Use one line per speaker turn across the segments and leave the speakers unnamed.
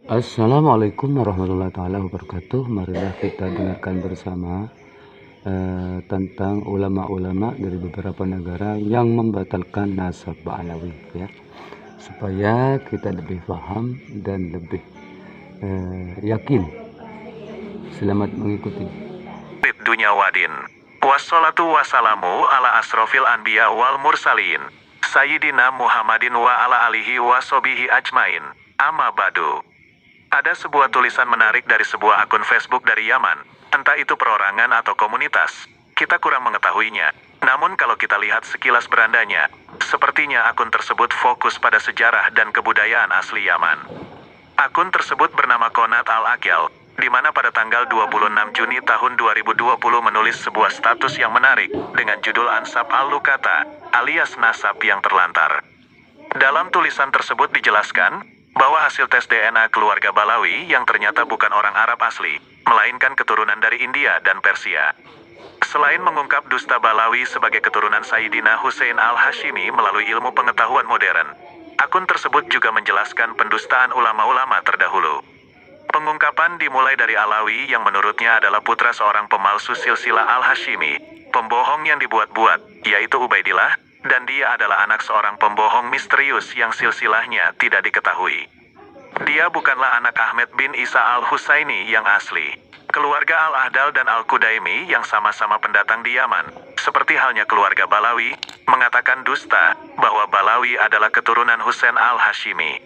Assalamualaikum warahmatullahi taala wabarakatuh. Marilah kita dengarkan bersama tentang ulama-ulama dari beberapa negara yang membatalkan nasab Alawi, ya, supaya kita lebih paham dan lebih yakin. Selamat mengikuti.
Dunya wadin. Wassalatu wassalamu ala asrofil anbiya wal mursalin. Sayyidina Muhammadin wa ala alihi wa sobihi ajmain. Amma badu. Ada sebuah tulisan menarik dari sebuah akun Facebook dari Yaman. Entah itu perorangan atau komunitas. Kita kurang mengetahuinya. Namun kalau kita lihat sekilas berandanya, sepertinya akun tersebut fokus pada sejarah dan kebudayaan asli Yaman. Akun tersebut bernama Konat Al-Akyal, di mana pada tanggal 26 Juni tahun 2020 menulis sebuah status yang menarik dengan judul Ansab Al-Lukata, alias nasab yang terlantar. Dalam tulisan tersebut dijelaskan bahwa hasil tes DNA keluarga Balawi yang ternyata bukan orang Arab asli, melainkan keturunan dari India dan Persia. Selain mengungkap dusta Balawi sebagai keturunan Sayyidina Hussein Al-Hashimi melalui ilmu pengetahuan modern, akun tersebut juga menjelaskan pendustaan ulama-ulama terdahulu. Pengungkapan dimulai dari Alawi yang menurutnya adalah putra seorang pemalsu silsilah Al-Hashimi, pembohong yang dibuat-buat, yaitu Ubaidillah, dan dia adalah anak seorang pembohong misterius yang silsilahnya tidak diketahui. Dia bukanlah anak Ahmed bin Isa Al-Husaini yang asli. Keluarga Al-Ahdal dan Al-Qudaimi yang sama-sama pendatang di Yaman, seperti halnya keluarga Balawi, mengatakan dusta bahwa Balawi adalah keturunan Husain Al-Hashimi.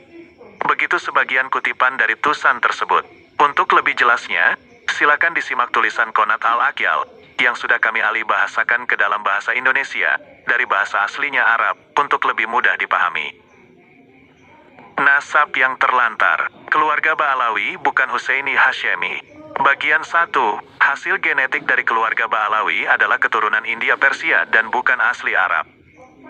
Begitu sebagian kutipan dari tulisan tersebut. Untuk lebih jelasnya, silakan disimak tulisan Konat Al-Akyal yang sudah kami alih bahasakan ke dalam bahasa Indonesia dari bahasa aslinya Arab untuk lebih mudah dipahami. Nasab yang terlantar. Keluarga Ba'alawi bukan Husaini Hashimi. Bagian 1. Hasil genetik dari keluarga Ba'alawi adalah keturunan India Persia dan bukan asli Arab.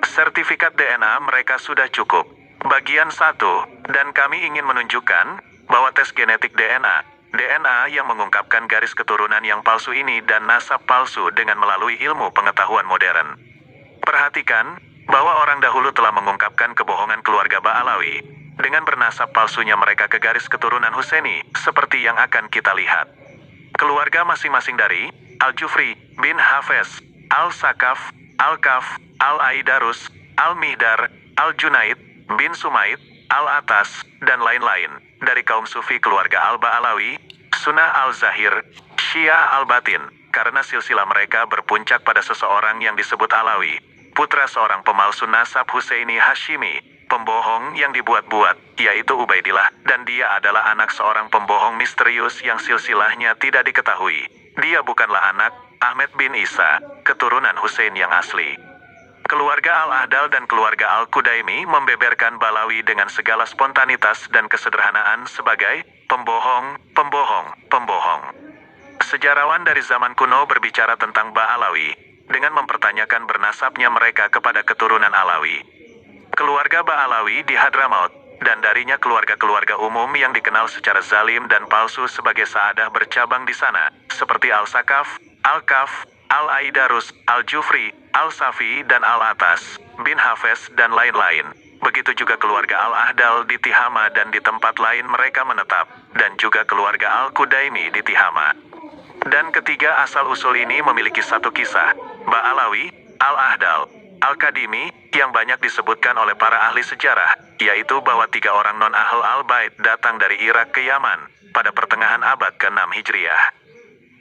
Sertifikat DNA mereka sudah cukup. Bagian 1. Dan kami ingin menunjukkan bahwa tes genetik DNA yang mengungkapkan garis keturunan yang palsu ini dan nasab palsu dengan melalui ilmu pengetahuan modern. Perhatikan bahwa orang dahulu telah mengungkapkan kebohongan keluarga Ba'alawi dengan bernasab palsunya mereka ke garis keturunan Husaini seperti yang akan kita lihat. Keluarga masing-masing dari Al-Jufri bin Hafez, Al-Sakaf, Al-Kaf, Al-Aidarus, Al-Mihdar, Al-Junaid bin Sumaid, Al-Atas, dan lain-lain dari kaum sufi keluarga Al-Ba'alawi, Sunnah Al-Zahir, Syiah Al-Batin, karena silsilah mereka berpuncak pada seseorang yang disebut Alawi, putra seorang pemalsu nasab Husaini Hashimi, pembohong yang dibuat-buat, yaitu Ubaidillah, dan dia adalah anak seorang pembohong misterius yang silsilahnya tidak diketahui. Dia bukanlah anak Ahmed bin Isa, keturunan Husain yang asli. Keluarga Al-Ahdal dan keluarga Al-Qudaimi membeberkan Balawi dengan segala spontanitas dan kesederhanaan sebagai pembohong. Sejarawan dari zaman kuno berbicara tentang Ba'alawi dengan mempertanyakan bernasabnya mereka kepada keturunan Alawi. Keluarga Ba'alawi di Hadramaut, dan darinya keluarga-keluarga umum yang dikenal secara zalim dan palsu sebagai Sa'adah bercabang di sana, seperti Al-Sakaf, Al-Kaf, Al-Aidarus, Al-Jufri, Al-Safi, dan Al-Atas, bin Hafez, dan lain-lain. Begitu juga keluarga Al-Ahdal di Tihama dan di tempat lain mereka menetap, dan juga keluarga Al-Qudaimi di Tihama. Dan ketiga asal-usul ini memiliki satu kisah, Ba'alawi, Al-Ahdal, Al-Kadimi, yang banyak disebutkan oleh para ahli sejarah, yaitu bahwa 3 orang non-ahl al-bait datang dari Irak ke Yaman, pada pertengahan abad ke-6 Hijriah.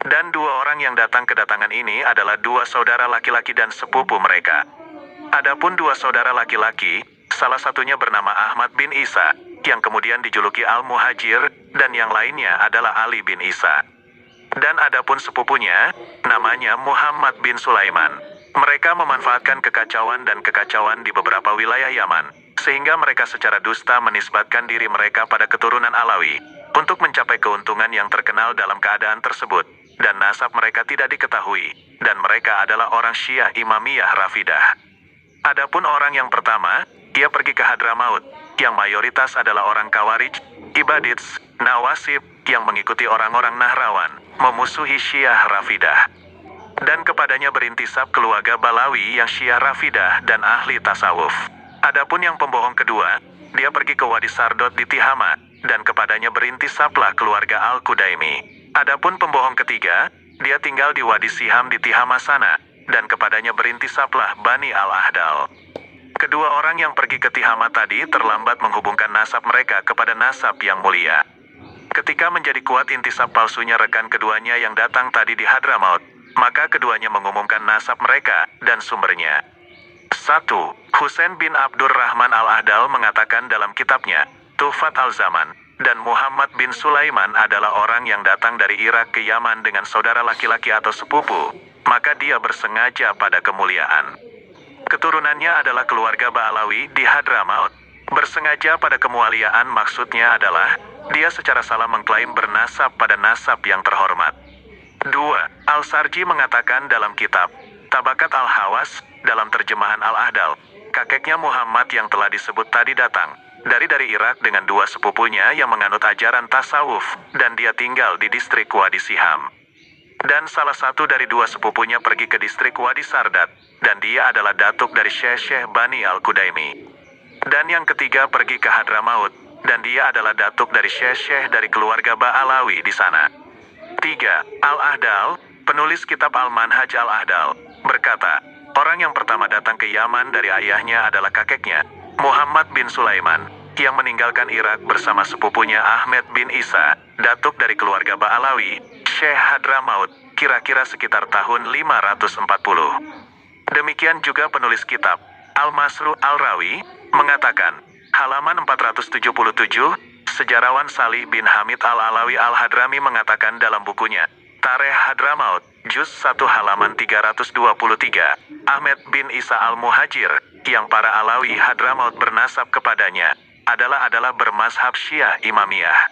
Dan 2 orang yang datang kedatangan ini adalah 2 saudara laki-laki dan sepupu mereka. Adapun 2 saudara laki-laki, salah satunya bernama Ahmad bin Isa, yang kemudian dijuluki Al-Muhajir, dan yang lainnya adalah Ali bin Isa. Dan adapun sepupunya, namanya Muhammad bin Sulaiman. Mereka memanfaatkan kekacauan di beberapa wilayah Yaman, sehingga mereka secara dusta menisbatkan diri mereka pada keturunan Alawi, untuk mencapai keuntungan yang terkenal dalam keadaan tersebut, dan nasab mereka tidak diketahui, dan mereka adalah orang Syiah Imamiyah Rafidah. Adapun orang yang pertama, dia pergi ke Hadramaut, yang mayoritas adalah orang Khawarij, Ibadits, Nawasib, yang mengikuti orang-orang Nahrawan, memusuhi Syiah Rafidah. Dan kepadanya berintisab keluarga Balawi yang Syiah Rafidah dan ahli tasawuf. Adapun yang pembohong kedua, dia pergi ke Wadi Sardot di Tihama, dan kepadanya berintisablah keluarga Al-Kudaimi. Adapun pembohong ketiga, dia tinggal di Wadi Siham di Tihama sana, dan kepadanya berintisablah Bani Al-Ahdal. Kedua orang yang pergi ke Tihama tadi terlambat menghubungkan nasab mereka kepada nasab yang mulia. Ketika menjadi kuat intisab palsunya rekan keduanya yang datang tadi di Hadramaut, maka keduanya mengumumkan nasab mereka dan sumbernya. 1. Husain bin Abdurrahman Al-Ahdal mengatakan dalam kitabnya, Tuhfat Al-Zaman, dan Muhammad bin Sulaiman adalah orang yang datang dari Irak ke Yaman dengan saudara laki-laki atau sepupu, maka dia bersengaja pada kemuliaan. Keturunannya adalah keluarga Ba'alawi di Hadramaut. Bersengaja pada kemuliaan maksudnya adalah, dia secara salah mengklaim bernasab pada nasab yang terhormat. 2. Al-Sarji mengatakan dalam kitab Tabakat Al-Hawas, dalam terjemahan Al-Ahdal, kakeknya Muhammad yang telah disebut tadi datang dari Irak dengan dua sepupunya yang menganut ajaran tasawuf, dan dia tinggal di distrik Wadi Siham. Dan salah satu dari dua sepupunya pergi ke distrik Wadi Sardat, dan dia adalah datuk dari Syekh Bani Al-Kudaimi. Dan yang ketiga pergi ke Hadramaut, dan dia adalah datuk dari Syekh dari keluarga Ba'alawi di sana. 3. Al-Ahdal, penulis kitab Al-Manhaj Al-Ahdal, berkata, orang yang pertama datang ke Yaman dari ayahnya adalah kakeknya, Muhammad bin Sulaiman, yang meninggalkan Irak bersama sepupunya Ahmed bin Isa, datuk dari keluarga Ba'alawi, Syekh Hadramaut, kira-kira sekitar tahun 540. Demikian juga penulis kitab Al-Masru Al-Rawi, mengatakan, halaman 477, sejarawan Salih bin Hamid Al-Alawi Al-Hadrami mengatakan dalam bukunya, Tarikh Hadramaut, Juz 1 halaman 323, Ahmed bin Isa Al-Muhajir, yang para Alawi Hadramaut bernasab kepadanya, adalah bermazhab Syiah Imamiyah.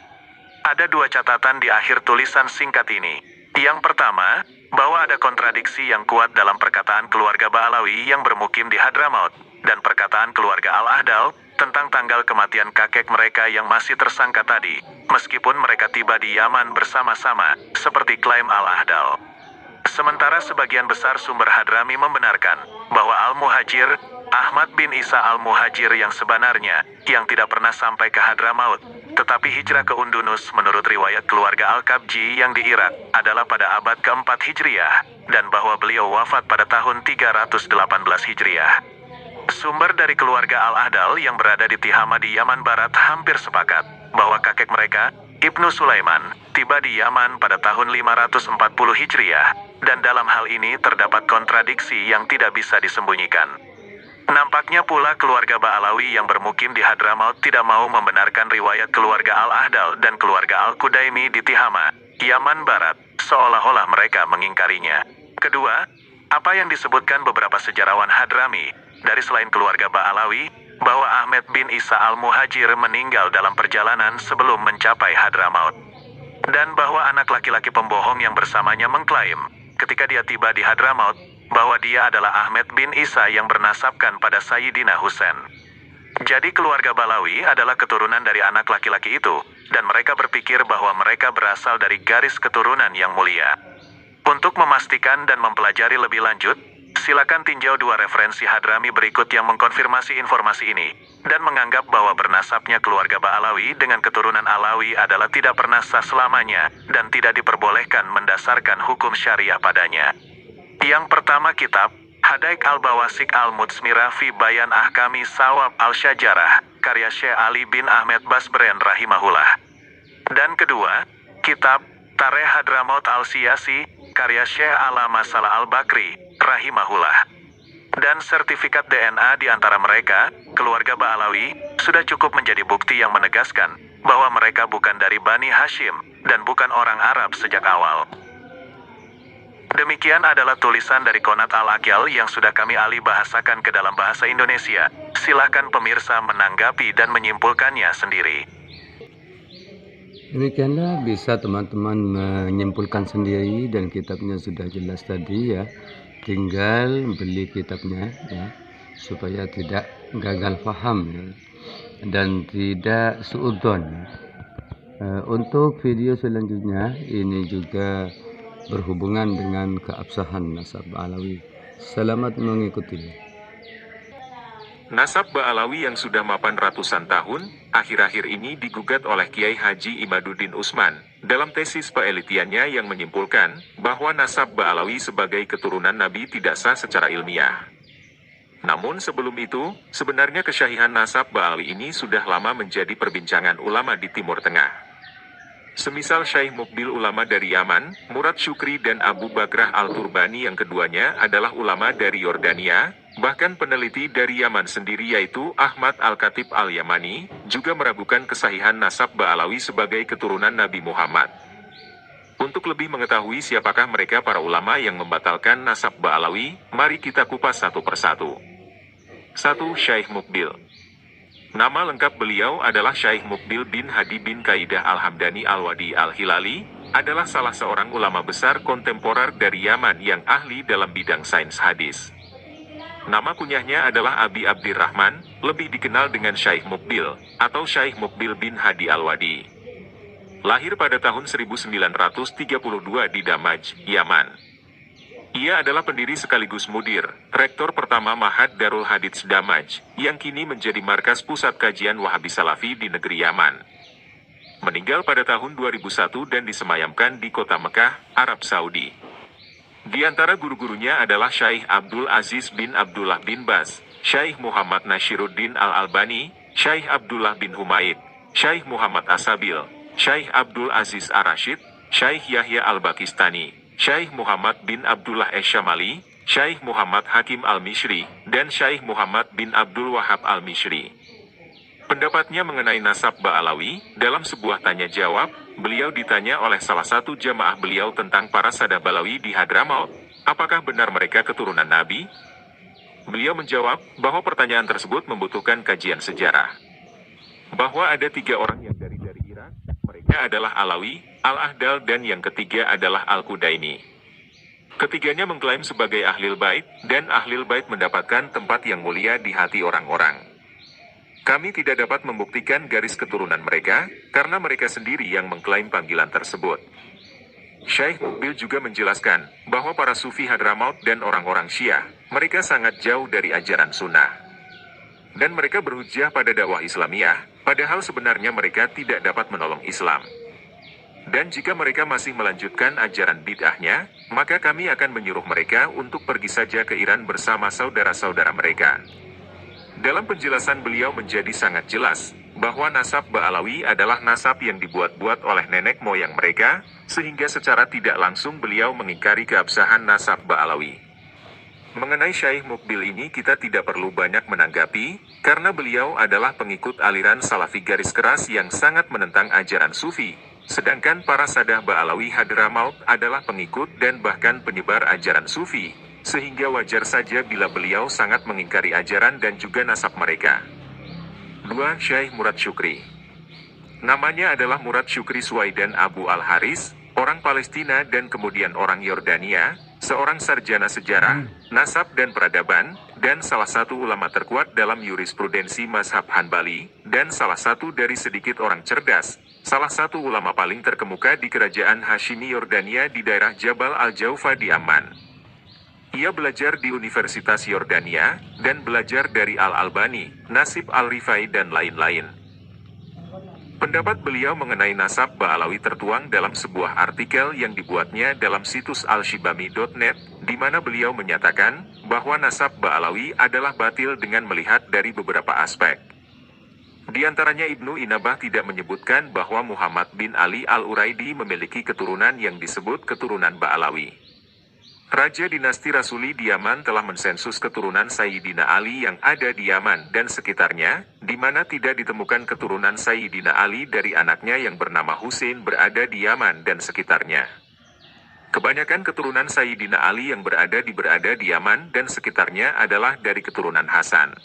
Ada dua catatan di akhir tulisan singkat ini. Yang pertama, bahwa ada kontradiksi yang kuat dalam perkataan keluarga Ba'alawi yang bermukim di Hadramaut, dan perkataan keluarga Al-Ahdal tentang tanggal kematian kakek mereka yang masih tersangka tadi, meskipun mereka tiba di Yaman bersama-sama, seperti klaim Al-Ahdal. Sementara sebagian besar sumber Hadrami membenarkan bahwa Al-Muhajir, Ahmad bin Isa Al-Muhajir yang sebenarnya, yang tidak pernah sampai ke Hadramaut, tetapi hijrah ke Undunus menurut riwayat keluarga Al-Kabji yang di Irak, adalah pada abad keempat Hijriah, dan bahwa beliau wafat pada tahun 318 Hijriah. Sumber dari keluarga Al-Ahdal yang berada di Tihama di Yaman Barat hampir sepakat bahwa kakek mereka, Ibnu Sulaiman, tiba di Yaman pada tahun 540 Hijriah, dan dalam hal ini terdapat kontradiksi yang tidak bisa disembunyikan. Nampaknya pula keluarga Ba'alawi yang bermukim di Hadramaut tidak mau membenarkan riwayat keluarga Al-Ahdal dan keluarga Al-Kudaimi di Tihama, Yaman Barat, seolah-olah mereka mengingkarinya. Kedua, apa yang disebutkan beberapa sejarawan Hadrami, dari selain keluarga Ba'alawi, bahwa Ahmed bin Isa Al-Muhajir meninggal dalam perjalanan sebelum mencapai Hadramaut. Dan bahwa anak laki-laki pembohong yang bersamanya mengklaim, ketika dia tiba di Hadramaut, bahwa dia adalah Ahmed bin Isa yang bernasabkan pada Sayyidina Husain. Jadi keluarga Ba'alawi adalah keturunan dari anak laki-laki itu, dan mereka berpikir bahwa mereka berasal dari garis keturunan yang mulia. Untuk memastikan dan mempelajari lebih lanjut, silakan tinjau dua referensi Hadrami berikut yang mengkonfirmasi informasi ini, dan menganggap bahwa bernasabnya keluarga Ba'alawi dengan keturunan Alawi adalah tidak pernah sah selamanya, dan tidak diperbolehkan mendasarkan hukum syariah padanya. Yang pertama kitab Hadaik Al-Bawasik Al-Mudsmira fi Bayan Ahkami Sawab Al-Syajarah, karya Syekh Ali bin Ahmed Basbren rahimahullah. Dan kedua, kitab Tarikh Hadramaut Al-Siyasi, karya Syekh Alama Salah Al-Bakri rahimahullah. Dan sertifikat DNA di antara mereka, keluarga Ba'alawi, sudah cukup menjadi bukti yang menegaskan bahwa mereka bukan dari Bani Hashim dan bukan orang Arab sejak awal. Demikian adalah tulisan dari Qonat Al-Aqyal yang sudah kami alih bahasakan ke dalam bahasa Indonesia. Silahkan pemirsa menanggapi dan menyimpulkannya sendiri.
Demikianlah bisa teman-teman menyimpulkan sendiri, dan kitabnya sudah jelas tadi ya. Tinggal beli kitabnya ya, supaya tidak gagal paham ya, dan tidak suudzon. Untuk video selanjutnya ini juga berhubungan dengan keabsahan nasab Alawi. Selamat mengikuti.
Nasab Ba'alawi yang sudah mapan ratusan tahun, akhir-akhir ini digugat oleh Kiai Haji Imaduddin Usman, dalam tesis penelitiannya yang menyimpulkan, bahwa nasab Ba'alawi sebagai keturunan Nabi tidak sah secara ilmiah. Namun sebelum itu, sebenarnya kesyahihan nasab Ba'alawi ini sudah lama menjadi perbincangan ulama di Timur Tengah. Semisal Syekh Mukbil ulama dari Yaman, Murad Syukri dan Abu Bakrah Al-Turbani yang keduanya adalah ulama dari Yordania, bahkan peneliti dari Yaman sendiri yaitu Ahmad Al-Khatib Al-Yamani, juga meragukan kesahihan nasab Ba'alawi sebagai keturunan Nabi Muhammad. Untuk lebih mengetahui siapakah mereka para ulama yang membatalkan nasab Ba'alawi, mari kita kupas satu persatu. 1. Syekh Mukbil. Nama lengkap beliau adalah Syekh Mukbil bin Hadi bin Kaidah Al-Hamdani Al-Wadi Al-Hilali, adalah salah seorang ulama besar kontemporer dari Yaman yang ahli dalam bidang sains hadis. Nama kunyahnya adalah Abi Abdirrahman, lebih dikenal dengan Syekh Mukbil, atau Syekh Mukbil bin Hadi Al-Wadi. Lahir pada tahun 1932 di Damaj, Yaman. Ia adalah pendiri sekaligus mudir, rektor pertama Ma'had Darul Hadits Damaj, yang kini menjadi markas pusat kajian Wahabi Salafi di negeri Yaman. Meninggal pada tahun 2001 dan disemayamkan di kota Mekah, Arab Saudi. Di antara guru-gurunya adalah Syekh Abdul Aziz bin Abdullah bin Baz, Syekh Muhammad Nashiruddin Al-Albani, Syekh Abdullah bin Humaid, Syekh Muhammad Asabil, Syekh Abdul Aziz Ar-Rashid, Syekh Yahya Al-Bakistani, Syekh Muhammad bin Abdullah Esyamali, Syekh Muhammad Hakim Al-Mishri, dan Syekh Muhammad bin Abdul Wahab Al-Mishri. Pendapatnya mengenai nasab Ba'alawi, dalam sebuah tanya jawab, beliau ditanya oleh salah satu jamaah beliau tentang para Sadah Balawi di Hadramaut, apakah benar mereka keturunan Nabi? Beliau menjawab, bahwa pertanyaan tersebut membutuhkan kajian sejarah. Bahwa ada 3 orang yang dari Irak, mereka adalah Alawi, Al-Ahdal dan yang ketiga adalah Al-Qudaini. Ketiganya mengklaim sebagai Ahlul Bait, dan Ahlul Bait mendapatkan tempat yang mulia di hati orang-orang. Kami tidak dapat membuktikan garis keturunan mereka, karena mereka sendiri yang mengklaim panggilan tersebut. Syekh Mukbil juga menjelaskan, bahwa para Sufi Hadramaut dan orang-orang Syiah, mereka sangat jauh dari ajaran sunnah. Dan mereka berhujjah pada dakwah Islamiyah, padahal sebenarnya mereka tidak dapat menolong Islam. Dan jika mereka masih melanjutkan ajaran bid'ahnya, maka kami akan menyuruh mereka untuk pergi saja ke Iran bersama saudara-saudara mereka. Dalam penjelasan beliau menjadi sangat jelas, bahwa nasab Ba'alawi adalah nasab yang dibuat-buat oleh nenek moyang mereka, sehingga secara tidak langsung beliau mengingkari keabsahan nasab Ba'alawi. Mengenai Syekh Mukbil ini kita tidak perlu banyak menanggapi, karena beliau adalah pengikut aliran Salafi garis keras yang sangat menentang ajaran Sufi. Sedangkan para Sadah Ba'alawi Hadramaut adalah pengikut dan bahkan penyebar ajaran Sufi, sehingga wajar saja bila beliau sangat mengingkari ajaran dan juga nasab mereka. 2. Syekh Murad Syukri. Namanya adalah Murad Syukri Suwaidan Abu Al-Haris, orang Palestina dan kemudian orang Yordania, seorang sarjana sejarah, nasab dan peradaban, dan salah satu ulama terkuat dalam yurisprudensi mazhab Hanbali, dan salah satu dari sedikit orang cerdas, salah satu ulama paling terkemuka di kerajaan Hashimi Yordania di daerah Jabal Al-Jaufa di Amman. Ia belajar di Universitas Yordania, dan belajar dari Al-Albani, Nasib Al-Rifai dan lain-lain. Pendapat beliau mengenai nasab Ba'alawi tertuang dalam sebuah artikel yang dibuatnya dalam situs alshibami.net, di mana beliau menyatakan, bahwa nasab Ba'alawi adalah batil dengan melihat dari beberapa aspek. Di antaranya Ibnu Inabah tidak menyebutkan bahwa Muhammad bin Ali Al-Uraidi memiliki keturunan yang disebut keturunan Ba'alawi. Raja dinasti Rasuli di Yaman telah mensensus keturunan Sayyidina Ali yang ada di Yaman dan sekitarnya, di mana tidak ditemukan keturunan Sayyidina Ali dari anaknya yang bernama Hussein berada di Yaman dan sekitarnya. Kebanyakan keturunan Sayyidina Ali yang berada di Yaman dan sekitarnya adalah dari keturunan Hasan.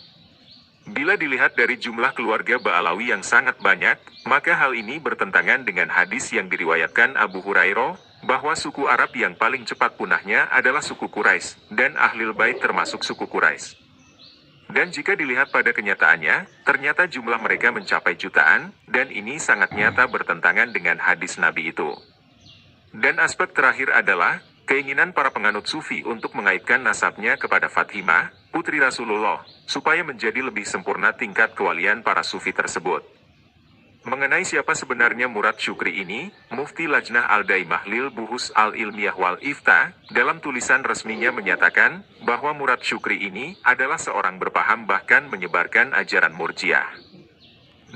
Bila dilihat dari jumlah keluarga Ba'alawi yang sangat banyak, maka hal ini bertentangan dengan hadis yang diriwayatkan Abu Hurairah, bahwa suku Arab yang paling cepat punahnya adalah suku Quraisy, dan Ahlul Bait termasuk suku Quraisy. Dan jika dilihat pada kenyataannya, ternyata jumlah mereka mencapai jutaan, dan ini sangat nyata bertentangan dengan hadis Nabi itu. Dan aspek terakhir adalah, keinginan para penganut Sufi untuk mengaitkan nasabnya kepada Fatimah, putri Rasulullah, supaya menjadi lebih sempurna tingkat kewalian para sufi tersebut. Mengenai siapa sebenarnya Murad Syukri ini, Mufti Lajnah Al-Daimah Lil Buhus Al-Ilmiyah Wal Ifta, dalam tulisan resminya menyatakan, bahwa Murad Syukri ini adalah seorang berpaham bahkan menyebarkan ajaran Murji'ah.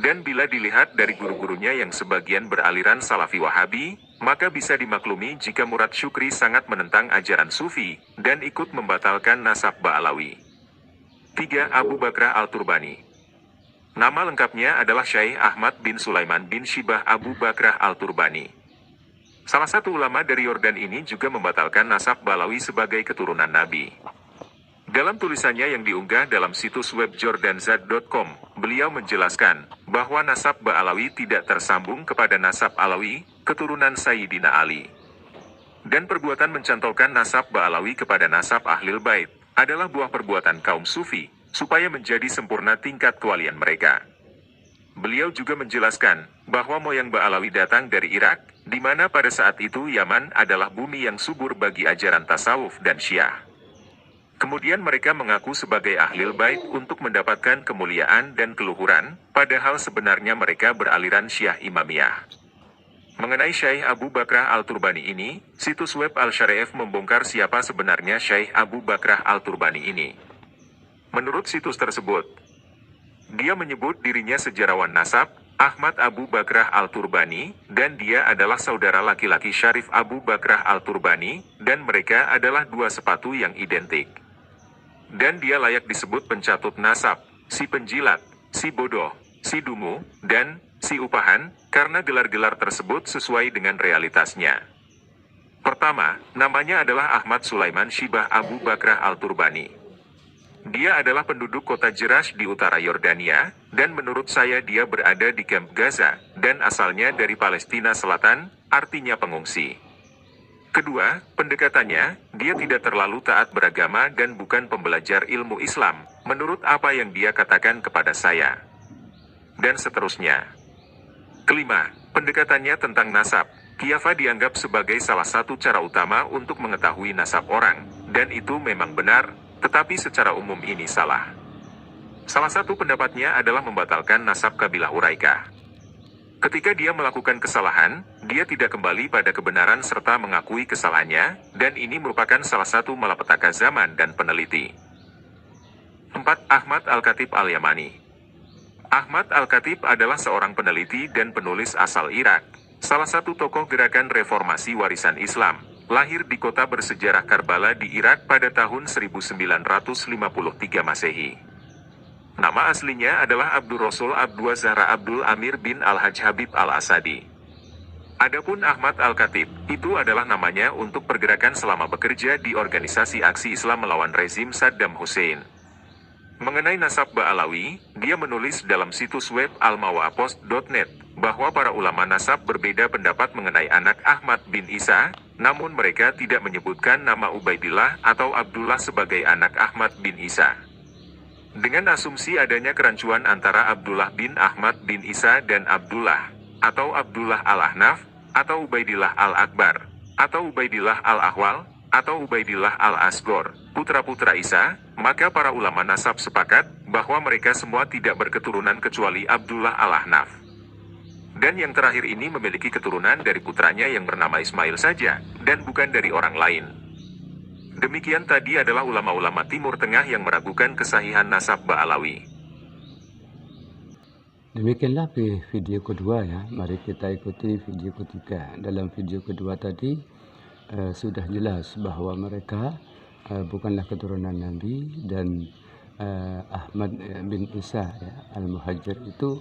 Dan bila dilihat dari guru-gurunya yang sebagian beraliran Salafi Wahabi, maka bisa dimaklumi jika Murad Syukri sangat menentang ajaran Sufi, dan ikut membatalkan nasab Ba'alawi. 3. Abu Bakrah Al-Turbani. Nama lengkapnya adalah Syekh Ahmad bin Sulaiman bin Syibah Abu Bakrah Al-Turbani. Salah satu ulama dari Yordan ini juga membatalkan nasab Ba'alawi sebagai keturunan Nabi. Dalam tulisannya yang diunggah dalam situs web jordanzad.com, beliau menjelaskan bahwa nasab Ba'alawi tidak tersambung kepada nasab Alawi, keturunan Sayyidina Ali. Dan perbuatan mencantolkan nasab Ba'alawi kepada nasab Ahlul Bait adalah buah perbuatan kaum Sufi, supaya menjadi sempurna tingkat kewalian mereka. Beliau juga menjelaskan bahwa moyang Ba'alawi datang dari Irak, di mana pada saat itu Yaman adalah bumi yang subur bagi ajaran tasawuf dan Syiah. Kemudian mereka mengaku sebagai Ahlul Bait untuk mendapatkan kemuliaan dan keluhuran, padahal sebenarnya mereka beraliran Syiah Imamiyah. Mengenai Syekh Abu Bakrah Al-Turbani ini, situs web Al-Syarif membongkar siapa sebenarnya Syekh Abu Bakrah Al-Turbani ini. Menurut situs tersebut, dia menyebut dirinya sejarawan nasab, Ahmad Abu Bakrah Al-Turbani, dan dia adalah saudara laki-laki Syarif Abu Bakrah Al-Turbani, dan mereka adalah dua sepatu yang identik. Dan dia layak disebut pencatut nasab, si penjilat, si bodoh, si dungu, dan si upahan, karena gelar-gelar tersebut sesuai dengan realitasnya. Pertama, namanya adalah Ahmad Sulaiman Syibah Abu Bakrah Al-Turbani. Dia adalah penduduk kota Jerash di utara Yordania, dan menurut saya dia berada di kamp Gaza, dan asalnya dari Palestina Selatan, artinya pengungsi. Kedua, pendekatannya, dia tidak terlalu taat beragama dan bukan pembelajar ilmu Islam, menurut apa yang dia katakan kepada saya. Dan seterusnya. Kelima, pendekatannya tentang nasab. Khilafah dianggap sebagai salah satu cara utama untuk mengetahui nasab orang, dan itu memang benar, tetapi secara umum ini salah. Salah satu pendapatnya adalah membatalkan nasab kabilah Uraikah. Ketika dia melakukan kesalahan, dia tidak kembali pada kebenaran serta mengakui kesalahannya, dan ini merupakan salah satu malapetaka zaman dan peneliti. 4. Ahmad Al-Khatib Al-Yamani. Ahmad Al-Khatib adalah seorang peneliti dan penulis asal Irak, salah satu tokoh gerakan reformasi warisan Islam. Lahir di kota bersejarah Karbala di Irak pada tahun 1953 Masehi. Nama aslinya adalah Abdul Rasul Abdul Zahra Abdul Amir bin Al-Hajj Habib Al-Asadi. Adapun Ahmad Al-Khatib, itu adalah namanya untuk pergerakan selama bekerja di organisasi aksi Islam melawan rezim Saddam Hussein. Mengenai nasab Ba'alawi, dia menulis dalam situs web almawapost.net, bahwa para ulama nasab berbeda pendapat mengenai anak Ahmad bin Isa, namun mereka tidak menyebutkan nama Ubaidillah atau Abdullah sebagai anak Ahmad bin Isa. Dengan asumsi adanya kerancuan antara Abdullah bin Ahmad bin Isa dan Abdullah, atau Abdullah Al-Ahnaf, atau Ubaidillah Al-Akbar, atau Ubaidillah Al-Ahwal, atau Ubaidillah Al-Asgor, putra-putra Isa, maka para ulama nasab sepakat bahwa mereka semua tidak berketurunan kecuali Abdullah Al-Ahnaf. Dan yang terakhir ini memiliki keturunan dari putranya yang bernama Ismail saja, dan bukan dari orang lain. Demikian tadi adalah ulama-ulama Timur Tengah yang meragukan kesahihan nasab Ba'alawi.
Demikianlah video kedua ya. Mari kita ikuti video ketiga. Dalam video kedua tadi sudah jelas bahwa mereka bukanlah keturunan Nabi, dan Ahmad bin Isa ya, Al-Muhajir itu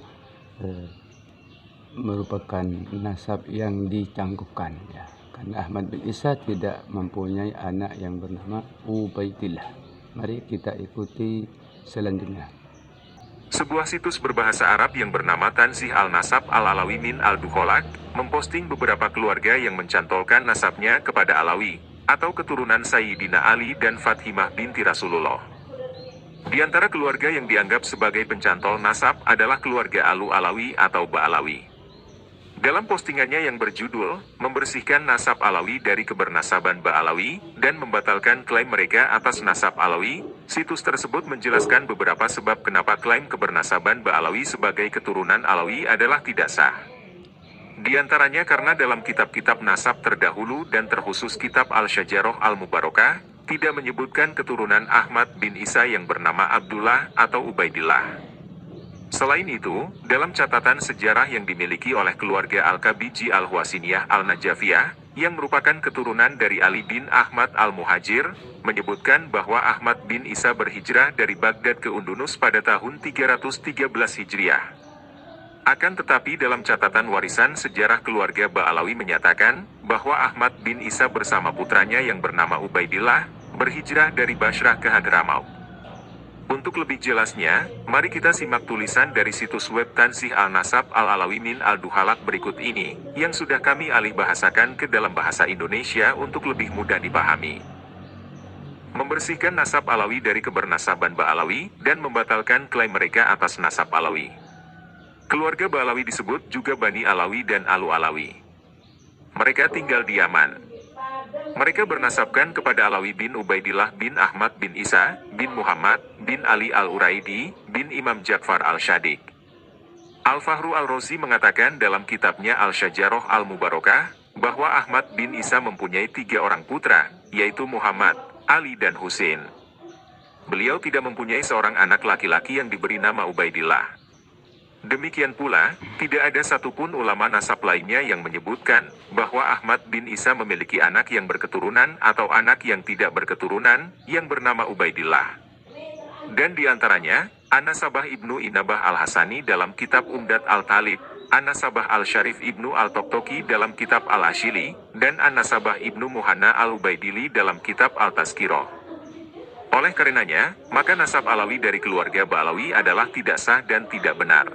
merupakan nasab yang dicangkuhkan ya. Karena Ahmad bin Isa tidak mempunyai anak yang bernama Ubaidillah. Mari kita ikuti selanjutnya.
Sebuah situs berbahasa Arab yang bernama Tanzih Al-Nasab Al-Alawi min Al-Dukholak memposting beberapa keluarga yang mencantolkan nasabnya kepada Alawi, atau keturunan Sayyidina Ali dan Fatimah binti Rasulullah. Di antara keluarga yang dianggap sebagai pencantol nasab adalah keluarga Alu Alawi atau Ba'alawi. Dalam postingannya yang berjudul, membersihkan nasab Alawi dari kebernasaban Ba'alawi, dan membatalkan klaim mereka atas nasab Alawi, situs tersebut menjelaskan beberapa sebab kenapa klaim kebernasaban Ba'alawi sebagai keturunan Alawi adalah tidak sah. Di antaranya karena dalam kitab-kitab nasab terdahulu dan terkhusus kitab Al-Syajarah Al-Mubarakah, tidak menyebutkan keturunan Ahmad bin Isa yang bernama Abdullah atau Ubaidillah. Selain itu, dalam catatan sejarah yang dimiliki oleh keluarga Al-Kabiji Al-Huwasiniyah Al-Najafiyah, yang merupakan keturunan dari Ali bin Ahmad Al-Muhajir, menyebutkan bahwa Ahmad bin Isa berhijrah dari Baghdad ke Undunus pada tahun 313 Hijriah. Akan tetapi dalam catatan warisan sejarah keluarga Ba'alawi menyatakan, bahwa Ahmad bin Isa bersama putranya yang bernama Ubaidillah, berhijrah dari Basrah ke Hadramaut. Untuk lebih jelasnya, mari kita simak tulisan dari situs web Tansih Al-Nasab Al-Alawi Min Al-Duhalak berikut ini, yang sudah kami alih bahasakan ke dalam bahasa Indonesia untuk lebih mudah dipahami. Membersihkan nasab Alawi dari kebernasaban Ba'alawi, dan membatalkan klaim mereka atas nasab Alawi. Keluarga Ba'alawi disebut juga Bani Alawi dan Alu Alawi. Mereka tinggal di Yaman. Mereka bernasabkan kepada Alawi bin Ubaidillah bin Ahmad bin Isa, bin Muhammad, bin Ali al-Uraidi, bin Imam Ja'far al-Shadiq. Al-Fahru al-Razi mengatakan dalam kitabnya Al-Syajarah Al-Mubarakah, bahwa Ahmad bin Isa mempunyai 3 orang putra, yaitu Muhammad, Ali dan Husain. Beliau tidak mempunyai seorang anak laki-laki yang diberi nama Ubaidillah. Demikian pula, tidak ada satupun ulama nasab lainnya yang menyebutkan bahwa Ahmad bin Isa memiliki anak yang berketurunan atau anak yang tidak berketurunan yang bernama Ubaidillah. Dan di antaranya, An-Nasabah Ibnu Inabah Al-Hasani dalam kitab Umdat Al-Talib, An-Nasabah Al-Syarif Ibnu Al-Toktoki dalam kitab Al-Ashili, dan An-Nasabah Ibnu Muhanna Al-Ubaidili dalam kitab Al-Tazkirah. Oleh karenanya, maka nasab Alawi dari keluarga Ba'alawi adalah tidak sah dan tidak benar.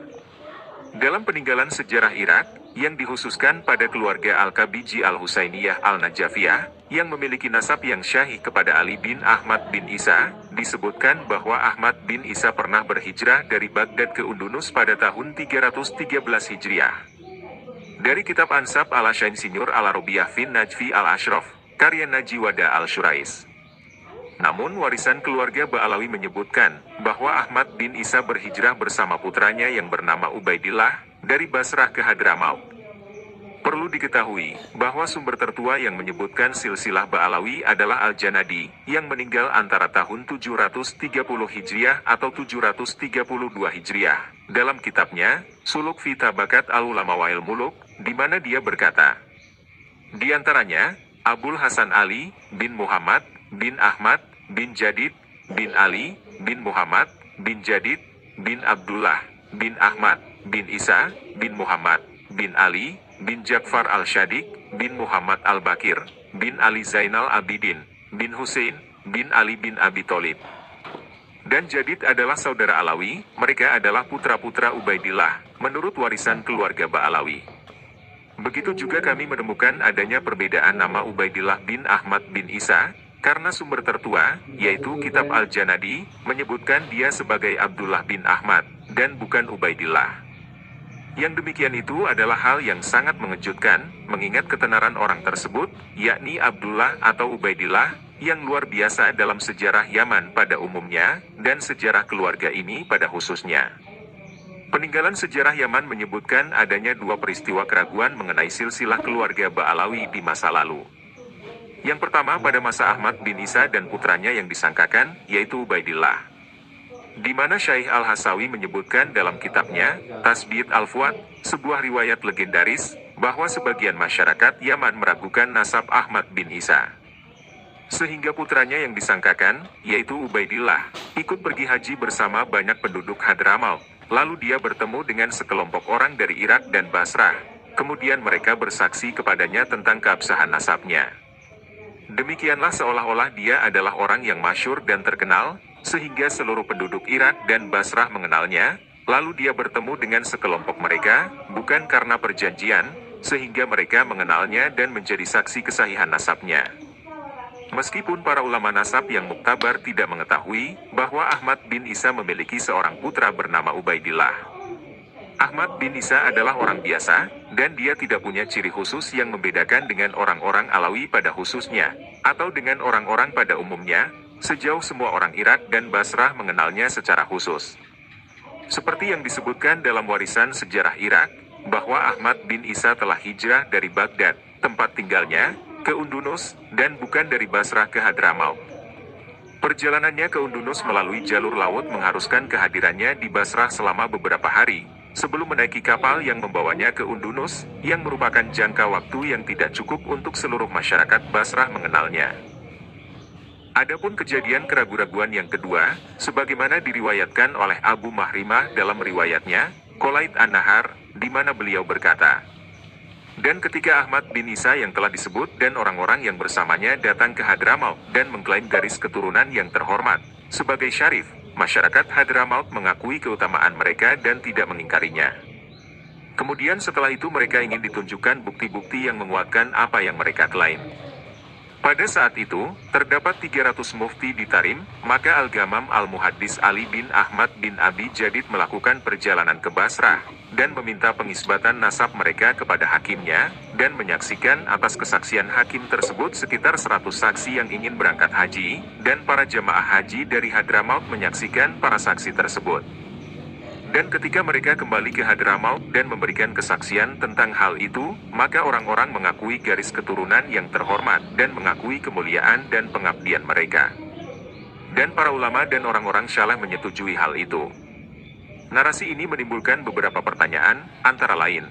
Dalam peninggalan sejarah Irak, yang dikhususkan pada keluarga Al-Kabiji Al-Husainiyah Al-Najafiyah, yang memiliki nasab yang syahih kepada Ali bin Ahmad bin Isa, disebutkan bahwa Ahmad bin Isa pernah berhijrah dari Baghdad ke Undunus pada tahun 313 Hijriah. Dari kitab Ansab Al-Ashain Sinyur Al-Arabiyah Fin Najfi Al-Ashraf, karya Najiwada Al-Shurais. Namun warisan keluarga Ba'alawi menyebutkan bahwa Ahmad bin Isa berhijrah bersama putranya yang bernama Ubaidillah dari Basrah ke Hadramaut. Perlu diketahui bahwa sumber tertua yang menyebutkan silsilah Ba'alawi adalah Al-Janadi yang meninggal antara tahun 730 Hijriah atau 732 Hijriah. Dalam kitabnya, Suluk fi Tabakat Al-Ulama Wa'il Muluk, di mana dia berkata, di antaranya, Abul Hasan Ali bin Muhammad bin Ahmad bin Jadid bin Ali bin Muhammad bin Jadid bin Abdullah bin Ahmad bin Isa bin Muhammad bin Ali bin Ja'far al-Shadiq bin Muhammad al-Bakir bin Ali Zainal Abidin bin Husain bin Ali bin Abi Thalib. Dan Jadid adalah saudara Alawi, mereka adalah putra-putra Ubaidillah, menurut warisan keluarga Ba'alawi. Begitu juga kami menemukan adanya perbedaan nama Ubaidillah bin Ahmad bin Isa, karena sumber tertua, yaitu kitab Al-Janadi, menyebutkan dia sebagai Abdullah bin Ahmad, dan bukan Ubaidillah. Yang demikian itu adalah hal yang sangat mengejutkan, mengingat ketenaran orang tersebut, yakni Abdullah atau Ubaidillah, yang luar biasa dalam sejarah Yaman pada umumnya, dan sejarah keluarga ini pada khususnya. Peninggalan sejarah Yaman menyebutkan adanya 2 peristiwa keraguan mengenai silsilah keluarga Ba'alawi di masa lalu. Yang pertama pada masa Ahmad bin Isa dan putranya yang disangkakan, yaitu Ubaidillah. Di mana Syaikh Al-Hasawi menyebutkan dalam kitabnya, Tasbit Al-Fuad, sebuah riwayat legendaris, bahwa sebagian masyarakat Yaman meragukan nasab Ahmad bin Isa. Sehingga putranya yang disangkakan, yaitu Ubaidillah, ikut pergi haji bersama banyak penduduk Hadramaut. Lalu dia bertemu dengan sekelompok orang dari Irak dan Basrah. Kemudian mereka bersaksi kepadanya tentang keabsahan nasabnya. Demikianlah seolah-olah dia adalah orang yang masyhur dan terkenal, sehingga seluruh penduduk Irak dan Basrah mengenalnya, lalu dia bertemu dengan sekelompok mereka, bukan karena perjanjian, sehingga mereka mengenalnya dan menjadi saksi kesahihan nasabnya. Meskipun para ulama nasab yang muktabar tidak mengetahui bahwa Ahmad bin Isa memiliki seorang putra bernama Ubaidillah. Ahmad bin Isa adalah orang biasa, dan dia tidak punya ciri khusus yang membedakan dengan orang-orang Alawi pada khususnya, atau dengan orang-orang pada umumnya, sejauh semua orang Irak dan Basrah mengenalnya secara khusus. Seperti yang disebutkan dalam warisan sejarah Irak, bahwa Ahmad bin Isa telah hijrah dari Baghdad, tempat tinggalnya, ke Undunus, dan bukan dari Basrah ke Hadramaut. Perjalanannya ke Undunus melalui jalur laut mengharuskan kehadirannya di Basrah selama beberapa hari, sebelum menaiki kapal yang membawanya ke Undunus, yang merupakan jangka waktu yang tidak cukup untuk seluruh masyarakat Basrah mengenalnya. Adapun kejadian keraguan-raguan yang kedua, sebagaimana diriwayatkan oleh Abu Mahrimah dalam riwayatnya, Qulaid An-Nahar, di mana beliau berkata, dan ketika Ahmad bin Isa yang telah disebut dan orang-orang yang bersamanya datang ke Hadramaut dan mengklaim garis keturunan yang terhormat, sebagai syarif, masyarakat Hadramaut mengakui keutamaan mereka dan tidak mengingkarinya. Kemudian setelah itu mereka ingin ditunjukkan bukti-bukti yang menguatkan apa yang mereka klaim. Pada saat itu, terdapat 300 mufti di Tarim, maka Al-Ghamam Al-Muhaddis Ali bin Ahmad bin Abi Jadid melakukan perjalanan ke Basrah, dan meminta pengisbatan nasab mereka kepada hakimnya, dan menyaksikan atas kesaksian hakim tersebut sekitar 100 saksi yang ingin berangkat haji, dan para jemaah haji dari Hadramaut menyaksikan para saksi tersebut. Dan ketika mereka kembali ke Hadramaut dan memberikan kesaksian tentang hal itu, maka orang-orang mengakui garis keturunan yang terhormat dan mengakui kemuliaan dan pengabdian mereka. Dan para ulama dan orang-orang syaleh menyetujui hal itu. Narasi ini menimbulkan beberapa pertanyaan, antara lain.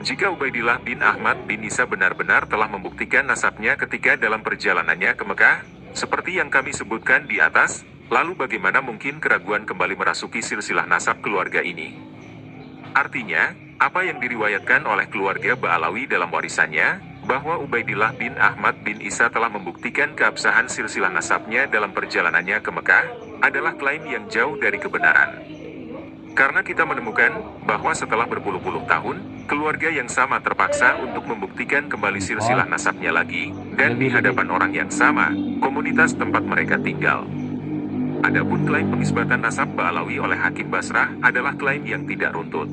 Jika Ubaidillah bin Ahmad bin Isa benar-benar telah membuktikan nasabnya ketika dalam perjalanannya ke Mekah, seperti yang kami sebutkan di atas, lalu bagaimana mungkin keraguan kembali merasuki silsilah nasab keluarga ini? Artinya, apa yang diriwayatkan oleh keluarga Ba'alawi dalam warisannya, bahwa Ubaidillah bin Ahmad bin Isa telah membuktikan keabsahan silsilah nasabnya dalam perjalanannya ke Mekah, adalah klaim yang jauh dari kebenaran. Karena kita menemukan, bahwa setelah berpuluh-puluh tahun, keluarga yang sama terpaksa untuk membuktikan kembali silsilah nasabnya lagi, dan di hadapan orang yang sama, komunitas tempat mereka tinggal. Adapun klaim pengisbatan nasab Ba'alawi oleh Hakim Basrah adalah klaim yang tidak runtut.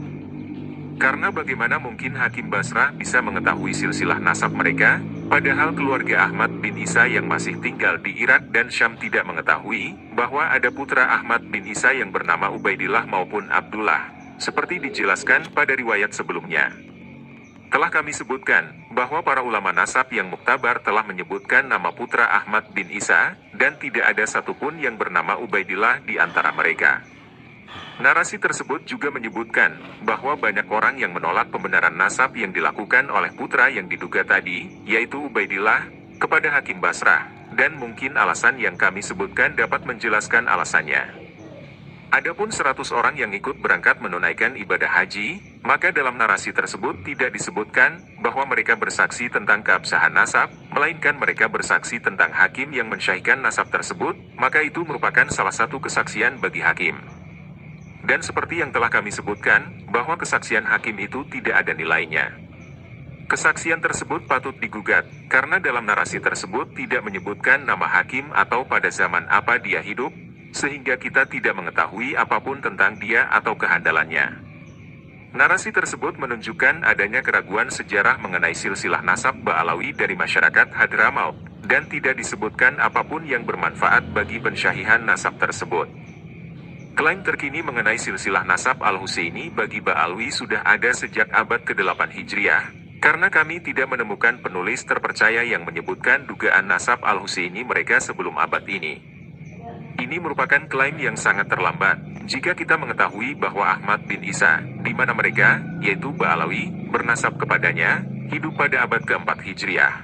Karena bagaimana mungkin Hakim Basrah bisa mengetahui silsilah nasab mereka, padahal keluarga Ahmad bin Isa yang masih tinggal di Irak dan Syam tidak mengetahui bahwa ada putra Ahmad bin Isa yang bernama Ubaidillah maupun Abdullah, seperti dijelaskan pada riwayat sebelumnya. Telah kami sebutkan, bahwa para ulama nasab yang muktabar telah menyebutkan nama putra Ahmad bin Isa, dan tidak ada satupun yang bernama Ubaidillah di antara mereka. Narasi tersebut juga menyebutkan, bahwa banyak orang yang menolak pembenaran nasab yang dilakukan oleh putra yang diduga tadi, yaitu Ubaidillah, kepada Hakim Basrah, dan mungkin alasan yang kami sebutkan dapat menjelaskan alasannya. Adapun 100 orang yang ikut berangkat menunaikan ibadah haji, maka dalam narasi tersebut tidak disebutkan bahwa mereka bersaksi tentang keabsahan nasab, melainkan mereka bersaksi tentang hakim yang mensyahkan nasab tersebut, maka itu merupakan salah satu kesaksian bagi hakim. Dan seperti yang telah kami sebutkan, bahwa kesaksian hakim itu tidak ada nilainya. Kesaksian tersebut patut digugat, karena dalam narasi tersebut tidak menyebutkan nama hakim atau pada zaman apa dia hidup, sehingga kita tidak mengetahui apapun tentang dia atau kehandalannya. Narasi tersebut menunjukkan adanya keraguan sejarah mengenai silsilah nasab Ba'alawi dari masyarakat Hadramaut, dan tidak disebutkan apapun yang bermanfaat bagi pensyahihan nasab tersebut. Klaim terkini mengenai silsilah nasab Al-Husaini bagi Ba'alawi sudah ada sejak abad ke-8 Hijriah, karena kami tidak menemukan penulis terpercaya yang menyebutkan dugaan nasab Al-Husaini mereka sebelum abad ini. Ini merupakan klaim yang sangat terlambat, jika kita mengetahui bahwa Ahmad bin Isa, di mana mereka, yaitu Ba'alawi, bernasab kepadanya, hidup pada abad ke-4 Hijriah.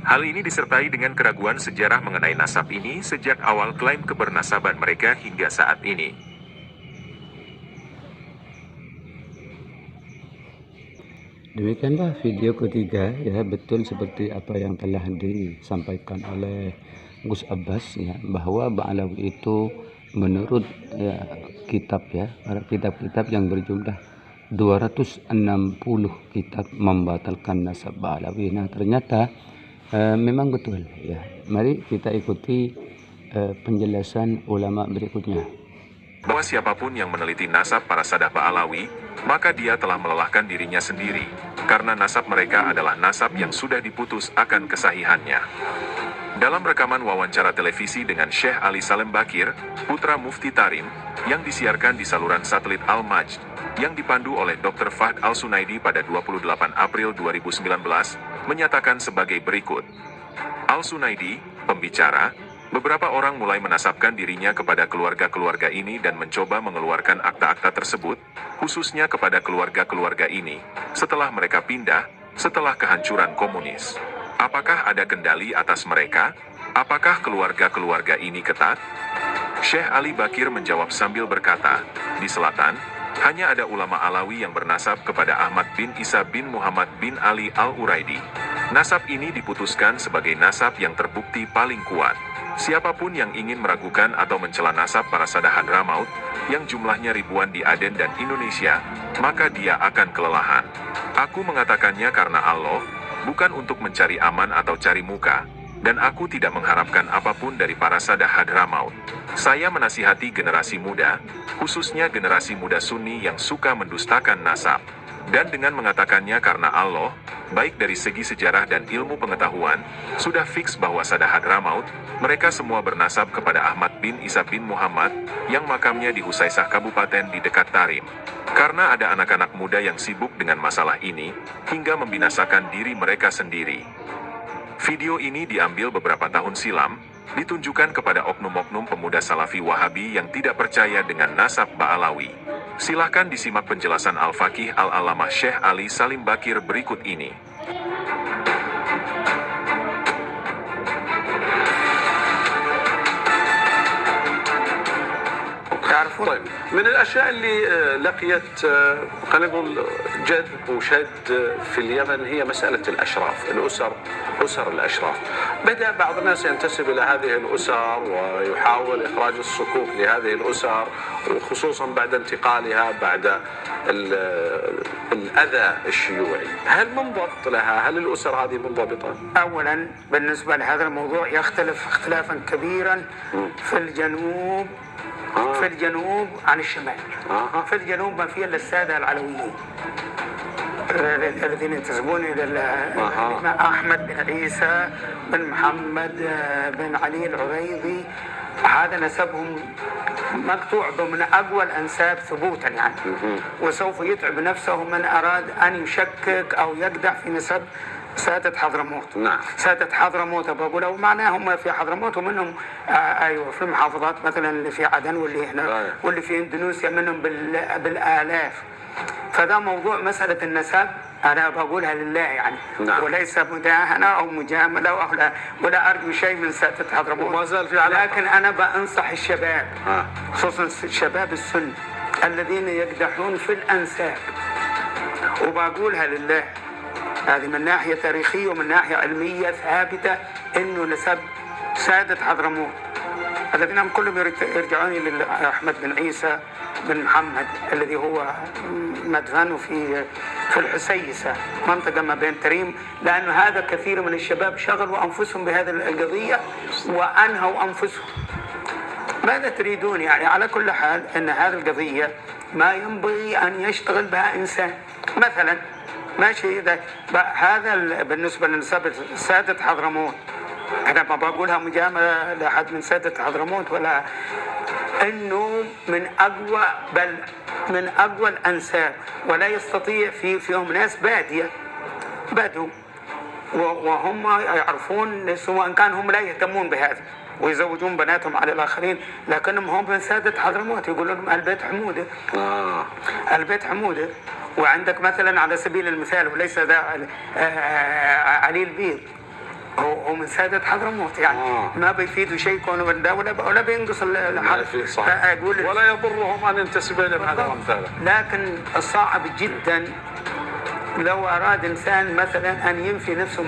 Hal ini disertai dengan keraguan sejarah mengenai nasab ini sejak awal klaim kebernasaban mereka hingga saat ini.
Demikianlah video ketiga, ya, betul seperti apa yang telah disampaikan oleh Gus Abbas, ya, bahwa Ba'alawi itu menurut kitab, ya, kitab-kitab yang berjumlah 260 kitab membatalkan nasab Ba'alawi. Nah, ternyata memang betul, ya. Mari kita ikuti penjelasan ulama berikutnya.
bahwa siapapun yang meneliti nasab para Sadah Ba'alawi, maka dia telah melelahkan dirinya sendiri, karena nasab mereka adalah nasab yang sudah diputus akan kesahihannya. Dalam rekaman wawancara televisi dengan Syekh Ali Salem Bakir, putra Mufti Tarim, yang disiarkan di saluran satelit Al-Majd, yang dipandu oleh Dr. Fahd Al-Sunaidi pada 28 April 2019, menyatakan sebagai berikut. Al-Sunaidi, pembicara, beberapa orang mulai menasabkan dirinya kepada keluarga-keluarga ini dan mencoba mengeluarkan akta-akta tersebut, khususnya kepada keluarga-keluarga ini, setelah mereka pindah, setelah kehancuran komunis. Apakah ada kendali atas mereka? Apakah keluarga-keluarga ini ketat? Syekh Ali Bakir menjawab sambil berkata, di selatan, hanya ada ulama Alawi yang bernasab kepada Ahmad bin Isa bin Muhammad bin Ali Al-Uraidi. Nasab ini diputuskan sebagai nasab yang terbukti paling kuat. Siapapun yang ingin meragukan atau mencela nasab para Sadah Hadramaut, yang jumlahnya ribuan di Aden dan Indonesia, maka dia akan kelelahan. Aku mengatakannya karena Allah, bukan untuk mencari aman atau cari muka, dan aku tidak mengharapkan apapun dari para Sadah Hadramaut. Saya menasihati generasi muda, khususnya generasi muda Sunni yang suka mendustakan nasab. Dan dengan mengatakannya karena Allah, baik dari segi sejarah dan ilmu pengetahuan, sudah fix bahwa Sadah Hadramaut, mereka semua bernasab kepada Ahmad bin Isa bin Muhammad, yang makamnya di Husaisah Kabupaten di dekat Tarim. Karena ada anak-anak muda yang sibuk dengan masalah ini, hingga membinasakan diri mereka sendiri. Video ini diambil beberapa tahun silam, ditunjukkan kepada oknum-oknum pemuda Salafi Wahabi yang tidak percaya dengan nasab Ba'alawi. Silahkan disimak penjelasan Al-Faqih Al-Alamah Syekh Ali Salim Bakir berikut ini.
طيب من الاشياء اللي لقيت خلينا نقول جذب وشد في اليمن هي مساله الاشراف، اسر الاشراف. بدا بعض الناس ينتسب الى هذه الاسر ويحاول اخراج الصكوك لهذه الاسر، وخصوصا بعد انتقالها بعد الاذى الشيوعي. هل منضبط لها؟ هل الاسر هذه منضبطه؟
اولا بالنسبه لهذا الموضوع يختلف اختلافا كبيرا في الجنوب. في الجنوب عن الشمال. في الجنوب ما فيه الا الساده العلويين الذين ينتسبون الى الامام احمد بن عيسى بن محمد بن علي العريضي. هذا نسبهم مقطوع ضمن اقوى الانساب ثبوتا يعني. وسوف يتعب نفسه من اراد ان يشكك او يقدح في نسب سادة حضرموت.
نعم.
سادة حضرموت بقول ومعناهم في حضرموت ومنهم ايوه في محافظات مثلا اللي في عدن واللي هنا واللي في اندونيسيا منهم بالالاف. فده موضوع مسألة النسب أنا بقولها لله يعني.
نعم.
وليس مداهنة أو مجاملة ولا أرجو شيء من سادة حضرموت.
وما زال في علاقة.
لكن أنا بأنصح الشباب خصوصا الشباب السني الذين يقدحون في الأنساب، وبقولها لله، هذه من ناحية تاريخية ومن ناحية علمية ثابتة إنه نسب سادة حضرموت الذين هم كلهم يرجعون إلى أحمد بن عيسى بن محمد الذي هو مدفن في الحسيسة منطقة ما بين تريم، لأن هذا كثير من الشباب شغلوا أنفسهم بهذه القضية وأنهوا أنفسهم. ماذا تريدون يعني؟ على كل حال أن هذه القضية ما ينبغي أن يشتغل بها إنسان. مثلا ماشي هذا بالنسبة لنسب سادة حضرموت، أنا ما بقولها مجاملة لأحد من سادة حضرموت ولا، إنه من أقوى بل من أقوى الأنساب، ولا يستطيع فيهم ناس بادية بدو وهم يعرفون، سواء كان هم لا يهتمون بهذا ويزوجون بناتهم على الآخرين، لكنهم هم من سادة حضرموت يقولون لهم البيت حمودة. البيت حمودة. وعندك مثلا على سبيل المثال وليس ذا علي البيض هو من سادة حضرموت يعني. ما بيفيدوا شيء كونه من ده ولا بينقص الحرف.
ولا يضرهم أن ينتسبوا إلى هذا وأمثاله.
لكن الصعب جدا لو أراد إنسان مثلا أن ينفي نفسه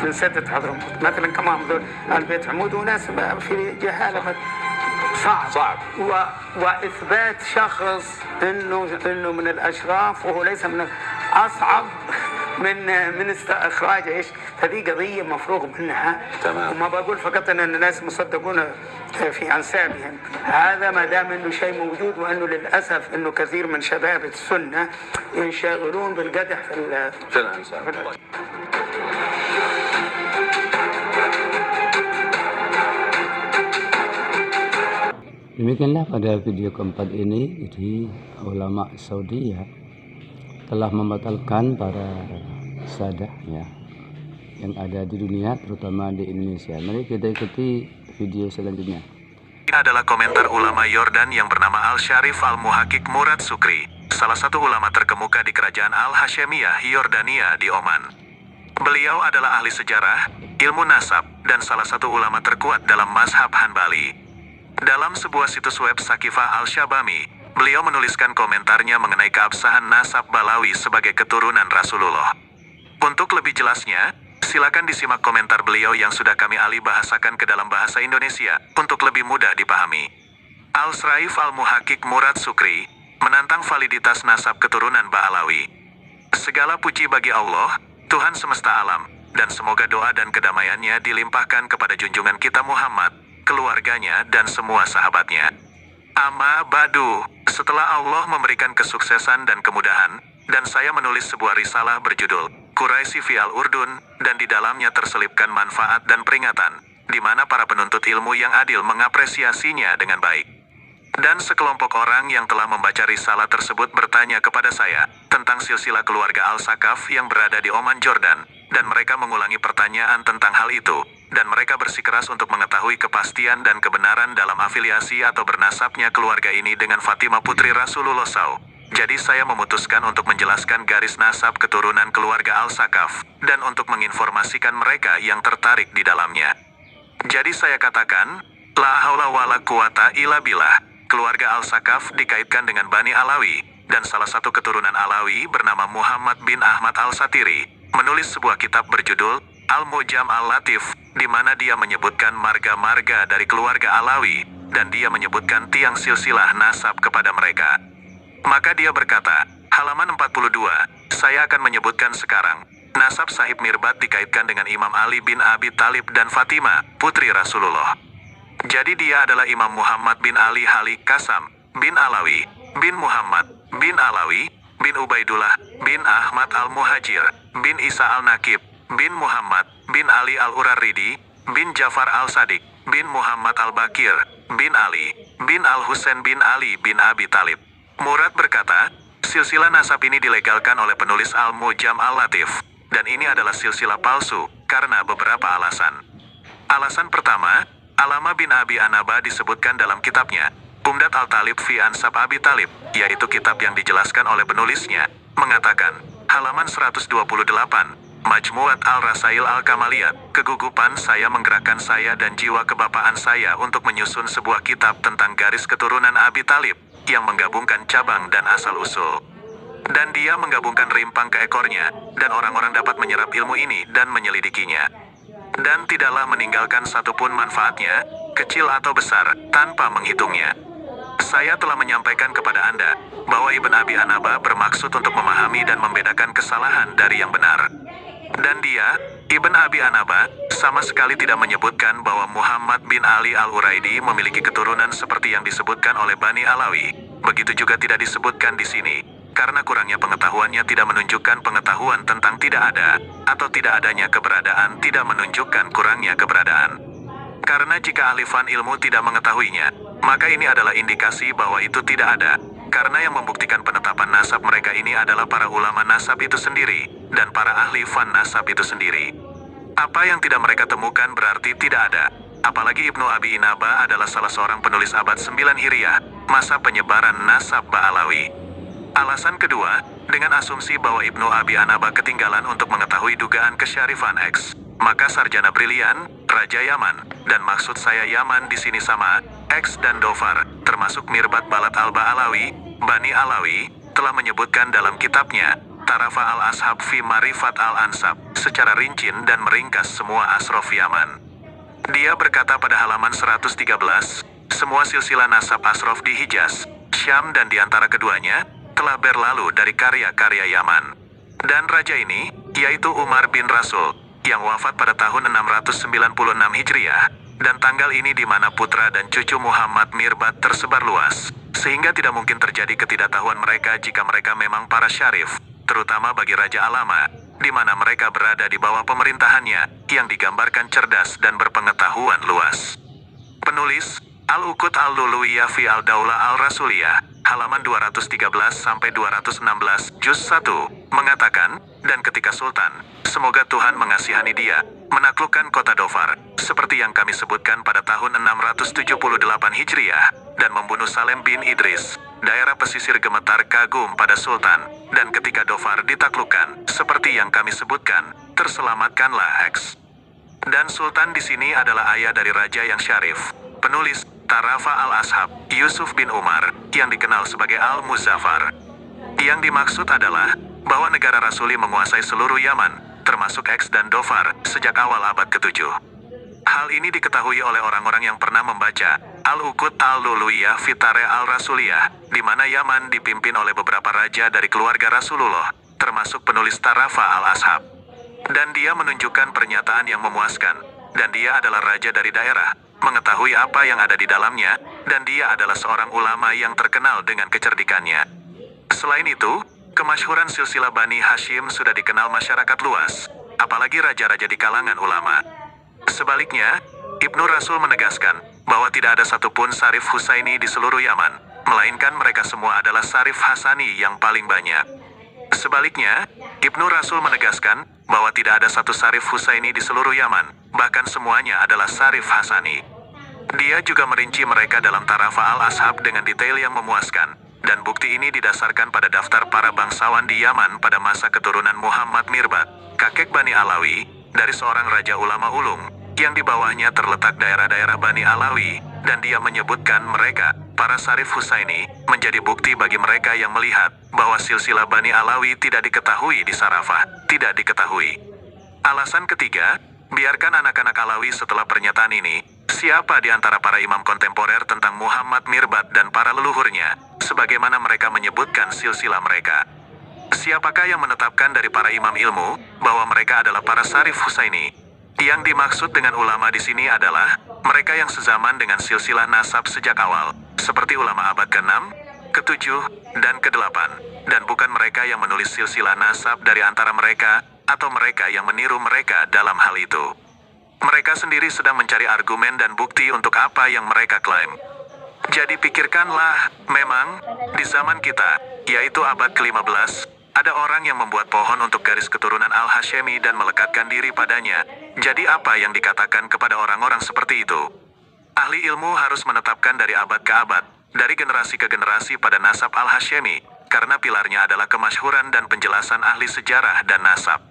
من سادة حضرموت، مثلا كما هذول البيت حمود وناس في جهالة صعب. وإثبات شخص إنه من الأشراف وهو ليس من أصعب من اخراج ايش؟ هذه قضيه مفروغ منها.
تمام.
وما بقول فقط ان الناس مصدقون في انسابهم، هذا ما دام انه شيء موجود، وانه للاسف انه كثير من شباب السنه ينشغلون بالقدح
في الانساب.
Demikianlah pada video keempat ini, jadi ulama Saudi ya telah membatalkan para sadah ya yang ada di dunia, terutama di Indonesia. Mari kita ikuti video selanjutnya.
Ini adalah komentar ulama Yordan yang bernama Al-Syarif Al-Muhaqqiq Murad Sukri, salah satu ulama terkemuka di kerajaan Al-Hashemiyah Yordania di Oman. Beliau adalah ahli sejarah, ilmu nasab, dan salah satu ulama terkuat dalam mazhab Hanbali. Dalam sebuah situs web Sakifah Al-Syabami, beliau menuliskan komentarnya mengenai keabsahan nasab Balawi sebagai keturunan Rasulullah. Untuk lebih jelasnya, silakan disimak komentar beliau yang sudah kami alih bahasakan ke dalam bahasa Indonesia untuk lebih mudah dipahami. Al-Syarif Al-Muhaqqiq Murad Sukri menantang validitas nasab keturunan Ba'alawi. Segala puji bagi Allah, Tuhan semesta alam, dan semoga doa dan kedamaiannya dilimpahkan kepada junjungan kita Muhammad, keluarganya, dan semua sahabatnya. Amma ba'du, setelah Allah memberikan kesuksesan dan kemudahan, dan saya menulis sebuah risalah berjudul Quraisy fi Al-Urdun, dan di dalamnya terselipkan manfaat dan peringatan, di mana para penuntut ilmu yang adil mengapresiasinya dengan baik. Dan sekelompok orang yang telah membaca risalah tersebut bertanya kepada saya tentang silsilah keluarga Al-Sakaf yang berada di Oman, Jordan, dan mereka mengulangi pertanyaan tentang hal itu, dan mereka bersikeras untuk mengetahui kepastian dan kebenaran dalam afiliasi atau bernasabnya keluarga ini dengan Fatimah putri Rasulullah SAW. Jadi saya memutuskan untuk menjelaskan garis nasab keturunan keluarga Al-Sakaf, dan untuk menginformasikan mereka yang tertarik di dalamnya. Jadi saya katakan, la haula wala quwata illa billah. Keluarga Al-Sakaf dikaitkan dengan Bani Alawi, dan salah satu keturunan Alawi bernama Muhammad bin Ahmad Al-Satiri menulis sebuah kitab berjudul Al-Mujam Al-Latif, di mana dia menyebutkan marga-marga dari keluarga Alawi, dan dia menyebutkan tiang silsilah nasab kepada mereka. Maka dia berkata, halaman 42, saya akan menyebutkan sekarang, nasab Sahib Mirbat dikaitkan dengan Imam Ali bin Abi Thalib dan Fatimah, putri Rasulullah. Jadi dia adalah Imam Muhammad bin Ali Hali Kasam, bin Alawi, bin Muhammad, bin Alawi, bin Ubaidullah, bin Ahmad Al-Muhajir, bin Isa Al-Nakib, bin Muhammad, bin Ali Al-Uraridi, bin Jafar Al-Sadiq, bin Muhammad Al-Bakir, bin Ali, bin Al-Husain bin Ali bin Abi Thalib. Murad berkata, silsilah nasab ini dilegalkan oleh penulis Al-Mujam Al-Latif, dan ini adalah silsilah palsu, karena beberapa alasan. Alasan pertama, Alama bin Abi Anaba disebutkan dalam kitabnya, Umdat Al-Talib fi Ansab Abi Talib, yaitu kitab yang dijelaskan oleh penulisnya, mengatakan, halaman 128, Majmuat Al-Rasail Al-Kamaliyat, kegugupan saya menggerakkan saya dan jiwa kebapaan saya untuk menyusun sebuah kitab tentang garis keturunan Abi Talib, yang menggabungkan cabang dan asal-usul. Dan dia menggabungkan rimpang ke ekornya, dan orang-orang dapat menyerap ilmu ini dan menyelidikinya. Dan tidaklah meninggalkan satupun manfaatnya, kecil atau besar, tanpa menghitungnya. Saya telah menyampaikan kepada Anda, bahwa Ibn Abi Anaba bermaksud untuk memahami dan membedakan kesalahan dari yang benar. Dan dia, Ibn Abi Anaba, sama sekali tidak menyebutkan bahwa Muhammad bin Ali Al-Uraidi memiliki keturunan seperti yang disebutkan oleh Bani Alawi. Begitu juga tidak disebutkan di sini, karena kurangnya pengetahuannya tidak menunjukkan pengetahuan tentang tidak ada, atau tidak adanya keberadaan tidak menunjukkan kurangnya keberadaan. Karena jika ahli fan ilmu tidak mengetahuinya, maka ini adalah indikasi bahwa itu tidak ada, karena yang membuktikan penetapan nasab mereka ini adalah para ulama nasab itu sendiri, dan para ahli fan nasab itu sendiri. Apa yang tidak mereka temukan berarti tidak ada. Apalagi Ibnu Abi Inaba adalah salah seorang penulis abad 9 Hijriah, masa penyebaran nasab Ba'alawi. Alasan kedua, dengan asumsi bahwa Ibnu Abi Anaba ketinggalan untuk mengetahui dugaan kesyarifan X, maka sarjana brilian, Raja Yaman, dan maksud saya Yaman di sini sama, X dan Dofar, termasuk Mirbat Balat Al-Ba'alawi, Bani Alawi, telah menyebutkan dalam kitabnya, Tarafa Al-Ashab fi Marifat Al-Ansab, secara rinci dan meringkas semua asrof Yaman. Dia berkata pada halaman 113, semua silsilah nasab asrof di Hijaz, Syam dan di antara keduanya, telah berlalu dari karya-karya Yaman. Dan raja ini, yaitu Umar bin Rasul, yang wafat pada tahun 696 Hijriah, dan tanggal ini di mana putra dan cucu Muhammad Mirbad tersebar luas, sehingga tidak mungkin terjadi ketidaktahuan mereka jika mereka memang para syarif, terutama bagi Raja Alama, di mana mereka berada di bawah pemerintahannya, yang digambarkan cerdas dan berpengetahuan luas. Penulis, Al-Uqud Al-Luluiyah fi Al-Daulah Al-Rasuliyah, halaman 213-216, juz 1, mengatakan, dan ketika Sultan, semoga Tuhan mengasihani dia, menaklukkan kota Dhofar, seperti yang kami sebutkan pada tahun 678 Hijriah, dan membunuh Salem bin Idris, daerah pesisir gemetar kagum pada Sultan, dan ketika Dhofar ditaklukkan, seperti yang kami sebutkan, terselamatkanlah X. Dan Sultan di sini adalah ayah dari raja yang syarif. Penulis, Tarafa al-Ashab, Yusuf bin Umar, yang dikenal sebagai Al-Muzaffar. Yang dimaksud adalah, bahwa negara Rasuli menguasai seluruh Yaman, termasuk X dan Dhofar, sejak awal abad ke-7. Hal ini diketahui oleh orang-orang yang pernah membaca Al-Uqud Al-Luluiyah fi Tarikh Al-Rasuliyah, di mana Yaman dipimpin oleh beberapa raja dari keluarga Rasulullah, termasuk penulis Tarafa al-Ashab. Dan dia menunjukkan pernyataan yang memuaskan, dan dia adalah raja dari daerah, mengetahui apa yang ada di dalamnya, dan dia adalah seorang ulama yang terkenal dengan kecerdikannya. Selain itu, kemasyhuran silsilah Bani Hashim sudah dikenal masyarakat luas, apalagi raja-raja di kalangan ulama. Sebaliknya, Ibnu Rasul menegaskan bahwa tidak ada satupun Sarif Husaini di seluruh Yaman, melainkan mereka semua adalah Sarif Hasani yang paling banyak. Sebaliknya, Ibnu Rasul menegaskan bahwa tidak ada satu Sarif Husaini di seluruh Yaman, bahkan semuanya adalah Sarif Hasani. Dia juga merinci mereka dalam Tarafa al-Ashab dengan detail yang memuaskan, dan bukti ini didasarkan pada daftar para bangsawan di Yaman pada masa keturunan Muhammad Mirbad, kakek Bani Alawi, dari seorang raja ulama ulung, yang di bawahnya terletak daerah-daerah Bani Alawi, dan dia menyebutkan mereka, para Sarif Husaini, menjadi bukti bagi mereka yang melihat bahwa silsilah Bani Alawi tidak diketahui di Sarafah, tidak diketahui. Alasan ketiga, biarkan anak-anak Alawi setelah pernyataan ini, siapa di antara para imam kontemporer tentang Muhammad Mirbad dan para leluhurnya, sebagaimana mereka menyebutkan silsilah mereka. Siapakah yang menetapkan dari para imam ilmu bahwa mereka adalah para Sarif Husaini? Yang dimaksud dengan ulama di sini adalah mereka yang sezaman dengan silsilah nasab sejak awal, seperti ulama abad ke-6, ke-7, dan ke-8, dan bukan mereka yang menulis silsilah nasab dari antara mereka, atau mereka yang meniru mereka dalam hal itu. Mereka sendiri sedang mencari argumen dan bukti untuk apa yang mereka klaim. Jadi pikirkanlah, memang, di zaman kita, yaitu abad ke-15, ada orang yang membuat pohon untuk garis keturunan Al-Hashemi dan melekatkan diri padanya. Jadi apa yang dikatakan kepada orang-orang seperti itu? Ahli ilmu harus menetapkan dari abad ke abad, dari generasi ke generasi pada nasab Al-Hashemi, karena pilarnya adalah kemasyhuran dan penjelasan ahli sejarah dan nasab.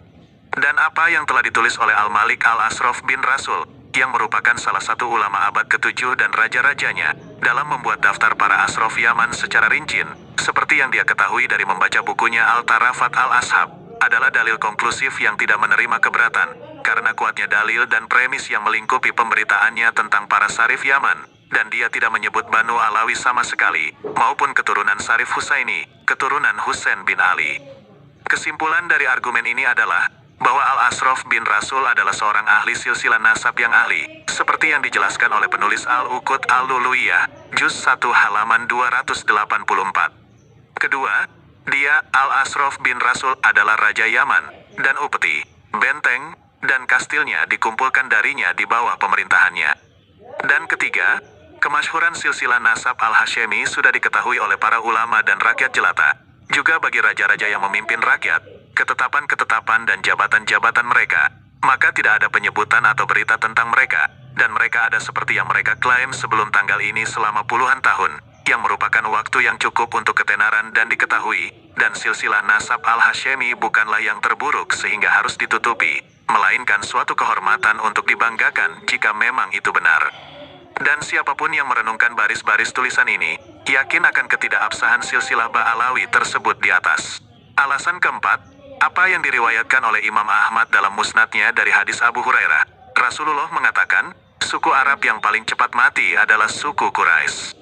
Dan apa yang telah ditulis oleh Al-Malik Al-Ashraf bin Rasul, yang merupakan salah satu ulama abad ke-7 dan raja-rajanya, dalam membuat daftar para Ashraf Yaman secara rinci, seperti yang dia ketahui dari membaca bukunya Al-Tarafat Al-Ashab, adalah dalil konklusif yang tidak menerima keberatan, karena kuatnya dalil dan premis yang melingkupi pemberitaannya tentang para Sarif Yaman, dan dia tidak menyebut Banu Alawi sama sekali, maupun keturunan Sarif Husaini, keturunan Husain bin Ali. Kesimpulan dari argumen ini adalah, bahwa Al-Ashraf bin Rasul adalah seorang ahli silsilah nasab yang ahli, seperti yang dijelaskan oleh penulis Al-Uqud Al-Luluiyah, juz 1 halaman 284. Kedua, dia, Al-Ashraf bin Rasul adalah Raja Yaman, dan upeti, benteng, dan kastilnya dikumpulkan darinya di bawah pemerintahannya. Dan ketiga, kemasyhuran silsilah nasab Al-Hashemi sudah diketahui oleh para ulama dan rakyat jelata, juga bagi raja-raja yang memimpin rakyat, ketetapan-ketetapan dan jabatan-jabatan mereka, maka tidak ada penyebutan atau berita tentang mereka, dan mereka ada seperti yang mereka klaim sebelum tanggal ini selama puluhan tahun, yang merupakan waktu yang cukup untuk ketenaran dan diketahui, dan silsilah nasab Al-Hashemi bukanlah yang terburuk sehingga harus ditutupi, melainkan suatu kehormatan untuk dibanggakan jika memang itu benar. Dan siapapun yang merenungkan baris-baris tulisan ini, yakin akan ketidakabsahan silsilah Ba'alawi tersebut di atas. Alasan keempat, apa yang diriwayatkan oleh Imam Ahmad dalam musnadnya dari hadis Abu Hurairah, Rasulullah mengatakan, suku Arab yang paling cepat mati adalah suku Quraisy.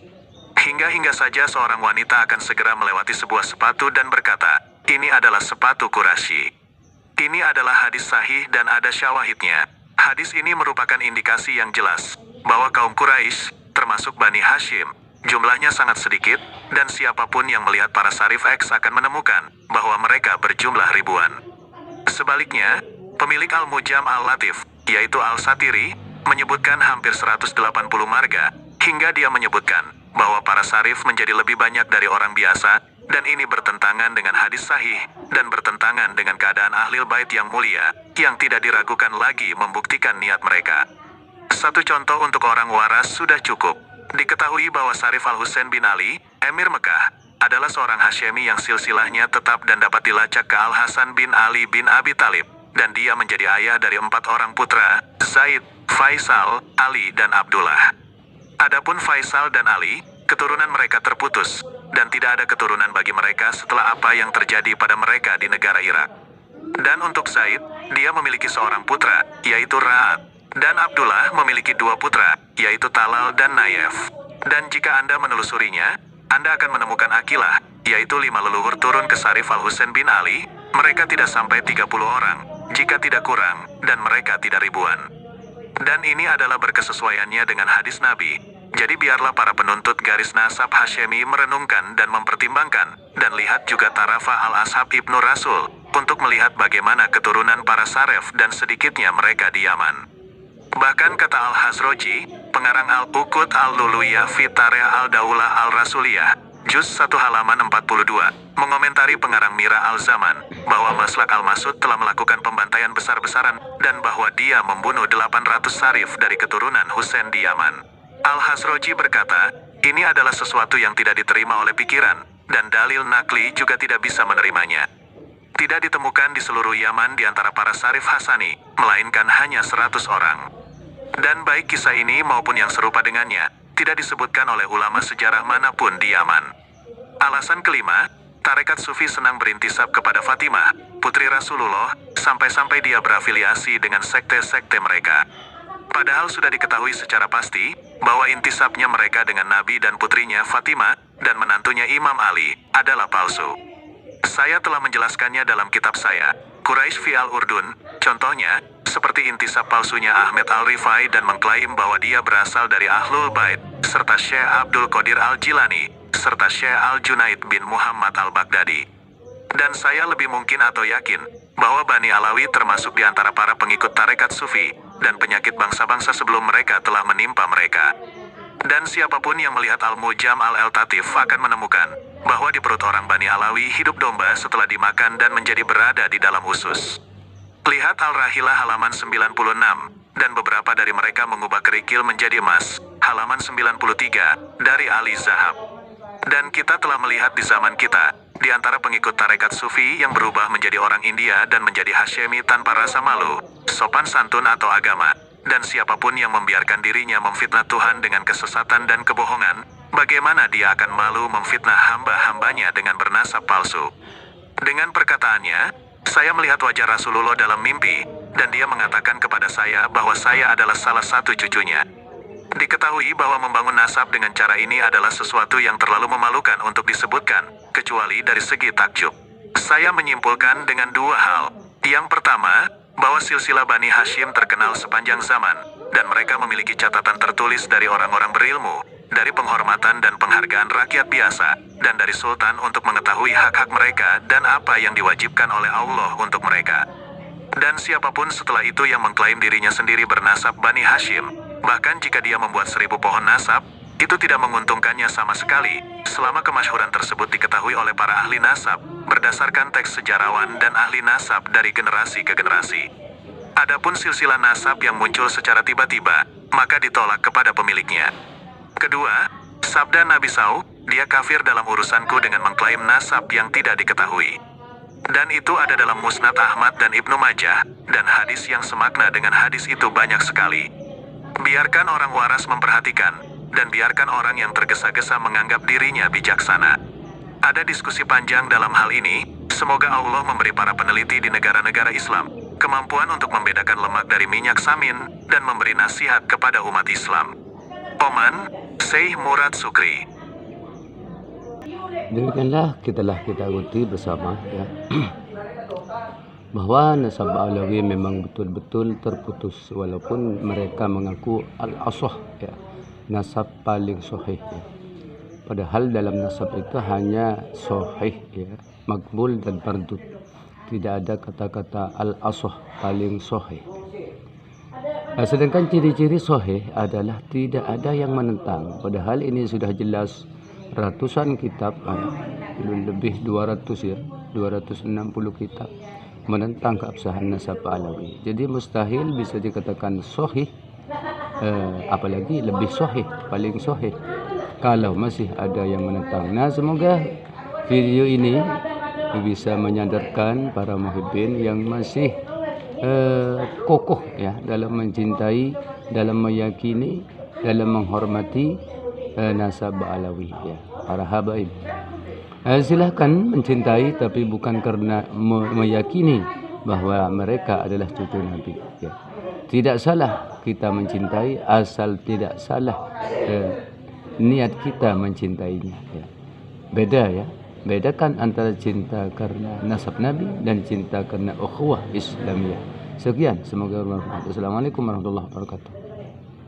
Hingga saja seorang wanita akan segera melewati sebuah sepatu dan berkata, ini adalah sepatu Quraisy. Ini adalah hadis sahih dan ada syawahidnya. Hadis ini merupakan indikasi yang jelas bahwa kaum Quraisy, termasuk Bani Hashim, jumlahnya sangat sedikit, dan siapapun yang melihat para Sarif X akan menemukan bahwa mereka berjumlah ribuan. Sebaliknya, pemilik Al-Mujam Al-Latif, yaitu Al-Satiri, menyebutkan hampir 180 marga, hingga dia menyebutkan bahwa para Sarif menjadi lebih banyak dari orang biasa, dan ini bertentangan dengan hadis sahih, dan bertentangan dengan keadaan Ahlul Bait yang mulia, yang tidak diragukan lagi membuktikan niat mereka. Satu contoh untuk orang waras sudah cukup. Diketahui bahwa Sarif Al-Husain bin Ali, Emir Mekah, adalah seorang Hasyimi yang silsilahnya tetap dan dapat dilacak ke Al-Hasan bin Ali bin Abi Thalib, dan dia menjadi ayah dari 4 orang putra, Zaid, Faisal, Ali dan Abdullah. Adapun Faisal dan Ali, keturunan mereka terputus, dan tidak ada keturunan bagi mereka setelah apa yang terjadi pada mereka di negara Irak. Dan untuk Zaid, dia memiliki seorang putra, yaitu Ra'ad, dan Abdullah memiliki 2 putra, yaitu Talal dan Nayef. Dan jika Anda menelusurinya, Anda akan menemukan Akilah, yaitu 5 leluhur turun ke Sarif Al-Husain bin Ali. Mereka tidak sampai 30 orang, jika tidak kurang, dan mereka tidak ribuan. Dan ini adalah berkesesuaiannya dengan hadis Nabi. Jadi biarlah para penuntut garis nasab Hasyimi merenungkan dan mempertimbangkan, dan lihat juga Tarafa Al-Ashab Ibnu Rasul, untuk melihat bagaimana keturunan para Sarif dan sedikitnya mereka di Yaman. Bahkan kata Al-Hazroji, pengarang Al-Uqud Al-Luluyah fi Tarikh Al-Daulah Al-Rasuliyah, Juz 1 halaman 42, mengomentari pengarang Mira Al-Zaman, bahwa Maslak Al-Masud telah melakukan pembantaian besar-besaran, dan bahwa dia membunuh 800 Sarif dari keturunan Husain di Yaman. Al-Hazroji berkata, ini adalah sesuatu yang tidak diterima oleh pikiran, dan dalil nakli juga tidak bisa menerimanya. Tidak ditemukan di seluruh Yaman di antara para Sarif Hasani, melainkan hanya 100 orang. Dan baik kisah ini maupun yang serupa dengannya, tidak disebutkan oleh ulama sejarah manapun di Yaman. Alasan kelima, tarekat Sufi senang berintisab kepada Fatimah, putri Rasulullah, sampai-sampai dia berafiliasi dengan sekte-sekte mereka. Padahal sudah diketahui secara pasti, bahwa intisabnya mereka dengan Nabi dan putrinya Fatimah, dan menantunya Imam Ali, adalah palsu. Saya telah menjelaskannya dalam kitab saya, Quraisy fi Al-Urdun, contohnya, seperti intisab palsunya Ahmed Al-Rifai dan mengklaim bahwa dia berasal dari Ahlul Bait, serta Syekh Abdul Qadir Al-Jilani, serta Syekh Al-Junaid bin Muhammad Al-Baghdadi. Dan saya lebih mungkin atau yakin, bahwa Bani Alawi termasuk di antara para pengikut tarekat Sufi, dan penyakit bangsa-bangsa sebelum mereka telah menimpa mereka. Dan siapapun yang melihat Al-Mujam Al-Eltatif akan menemukan, bahwa di perut orang Bani Alawi hidup domba setelah dimakan dan menjadi berada di dalam usus. Lihat Al-Rahilah halaman 96, dan beberapa dari mereka mengubah kerikil menjadi emas, halaman 93, dari Ali Zahab. Dan kita telah melihat di zaman kita, di antara pengikut tarekat Sufi yang berubah menjadi orang India dan menjadi Hasyimi tanpa rasa malu, sopan santun atau agama, dan siapapun yang membiarkan dirinya memfitnah Tuhan dengan kesesatan dan kebohongan, bagaimana dia akan malu memfitnah hamba-hambanya dengan bernasab palsu. Dengan perkataannya, saya melihat wajah Rasulullah dalam mimpi, dan dia mengatakan kepada saya bahwa saya adalah salah satu cucunya. Diketahui bahwa membangun nasab dengan cara ini adalah sesuatu yang terlalu memalukan untuk disebutkan, kecuali dari segi takjub. Saya menyimpulkan dengan 2 hal. Yang pertama, bahwa silsilah Bani Hashim terkenal sepanjang zaman, dan mereka memiliki catatan tertulis dari orang-orang berilmu, dari penghormatan dan penghargaan rakyat biasa, dan dari sultan untuk mengetahui hak-hak mereka dan apa yang diwajibkan oleh Allah untuk mereka. Dan siapapun setelah itu yang mengklaim dirinya sendiri bernasab Bani Hashim, bahkan jika dia membuat 1000 pohon nasab, itu tidak menguntungkannya sama sekali, selama kemasyhuran tersebut diketahui oleh para ahli nasab, berdasarkan teks sejarawan dan ahli nasab dari generasi ke generasi. Adapun silsilah nasab yang muncul secara tiba-tiba, maka ditolak kepada pemiliknya. Kedua, sabda Nabi SAW, dia kafir dalam urusanku dengan mengklaim nasab yang tidak diketahui. Dan itu ada dalam Musnad Ahmad dan Ibnu Majah, dan hadis yang semakna dengan hadis itu banyak sekali. Biarkan orang waras memperhatikan, dan biarkan orang yang tergesa-gesa menganggap dirinya bijaksana. Ada diskusi panjang dalam hal ini, semoga Allah memberi para peneliti di negara-negara Islam kemampuan untuk membedakan lemak dari minyak samin, dan memberi nasihat kepada umat Islam. Oman, Syekh Murad Sukri.
Demikianlah kita ikuti bersama ya bahwa nasab Alawi memang betul-betul terputus walaupun mereka mengaku al-asah ya, nasab paling sahih ya. Padahal dalam nasab itu hanya sahih ya, makbul dan mardud. Tidak ada kata-kata al-asah paling sahih. Sedangkan ciri-ciri sahih adalah tidak ada yang menentang. Padahal ini sudah jelas ratusan kitab, lebih 200 ya, 260 kitab menentang keabsahan nasab Alawi. Jadi mustahil bisa dikatakan sahih, apalagi lebih sahih, paling sahih kalau masih ada yang menentang. Nah, semoga video ini bisa menyadarkan para muhibbin yang masih kokoh ya dalam mencintai, dalam meyakini, dalam menghormati nasab Alawi ya, para habaib. Silahkan mencintai tapi bukan karena meyakini bahwa mereka adalah cucu Nabi ya. Tidak salah kita mencintai asal tidak salah niat kita mencintainya ya. Beda ya, bedakan antara cinta karena nasab Nabi dan cinta karena ukhuwah Islamiyah. Sekian, semoga bermanfaat. Assalamualaikum warahmatullahi wabarakatuh.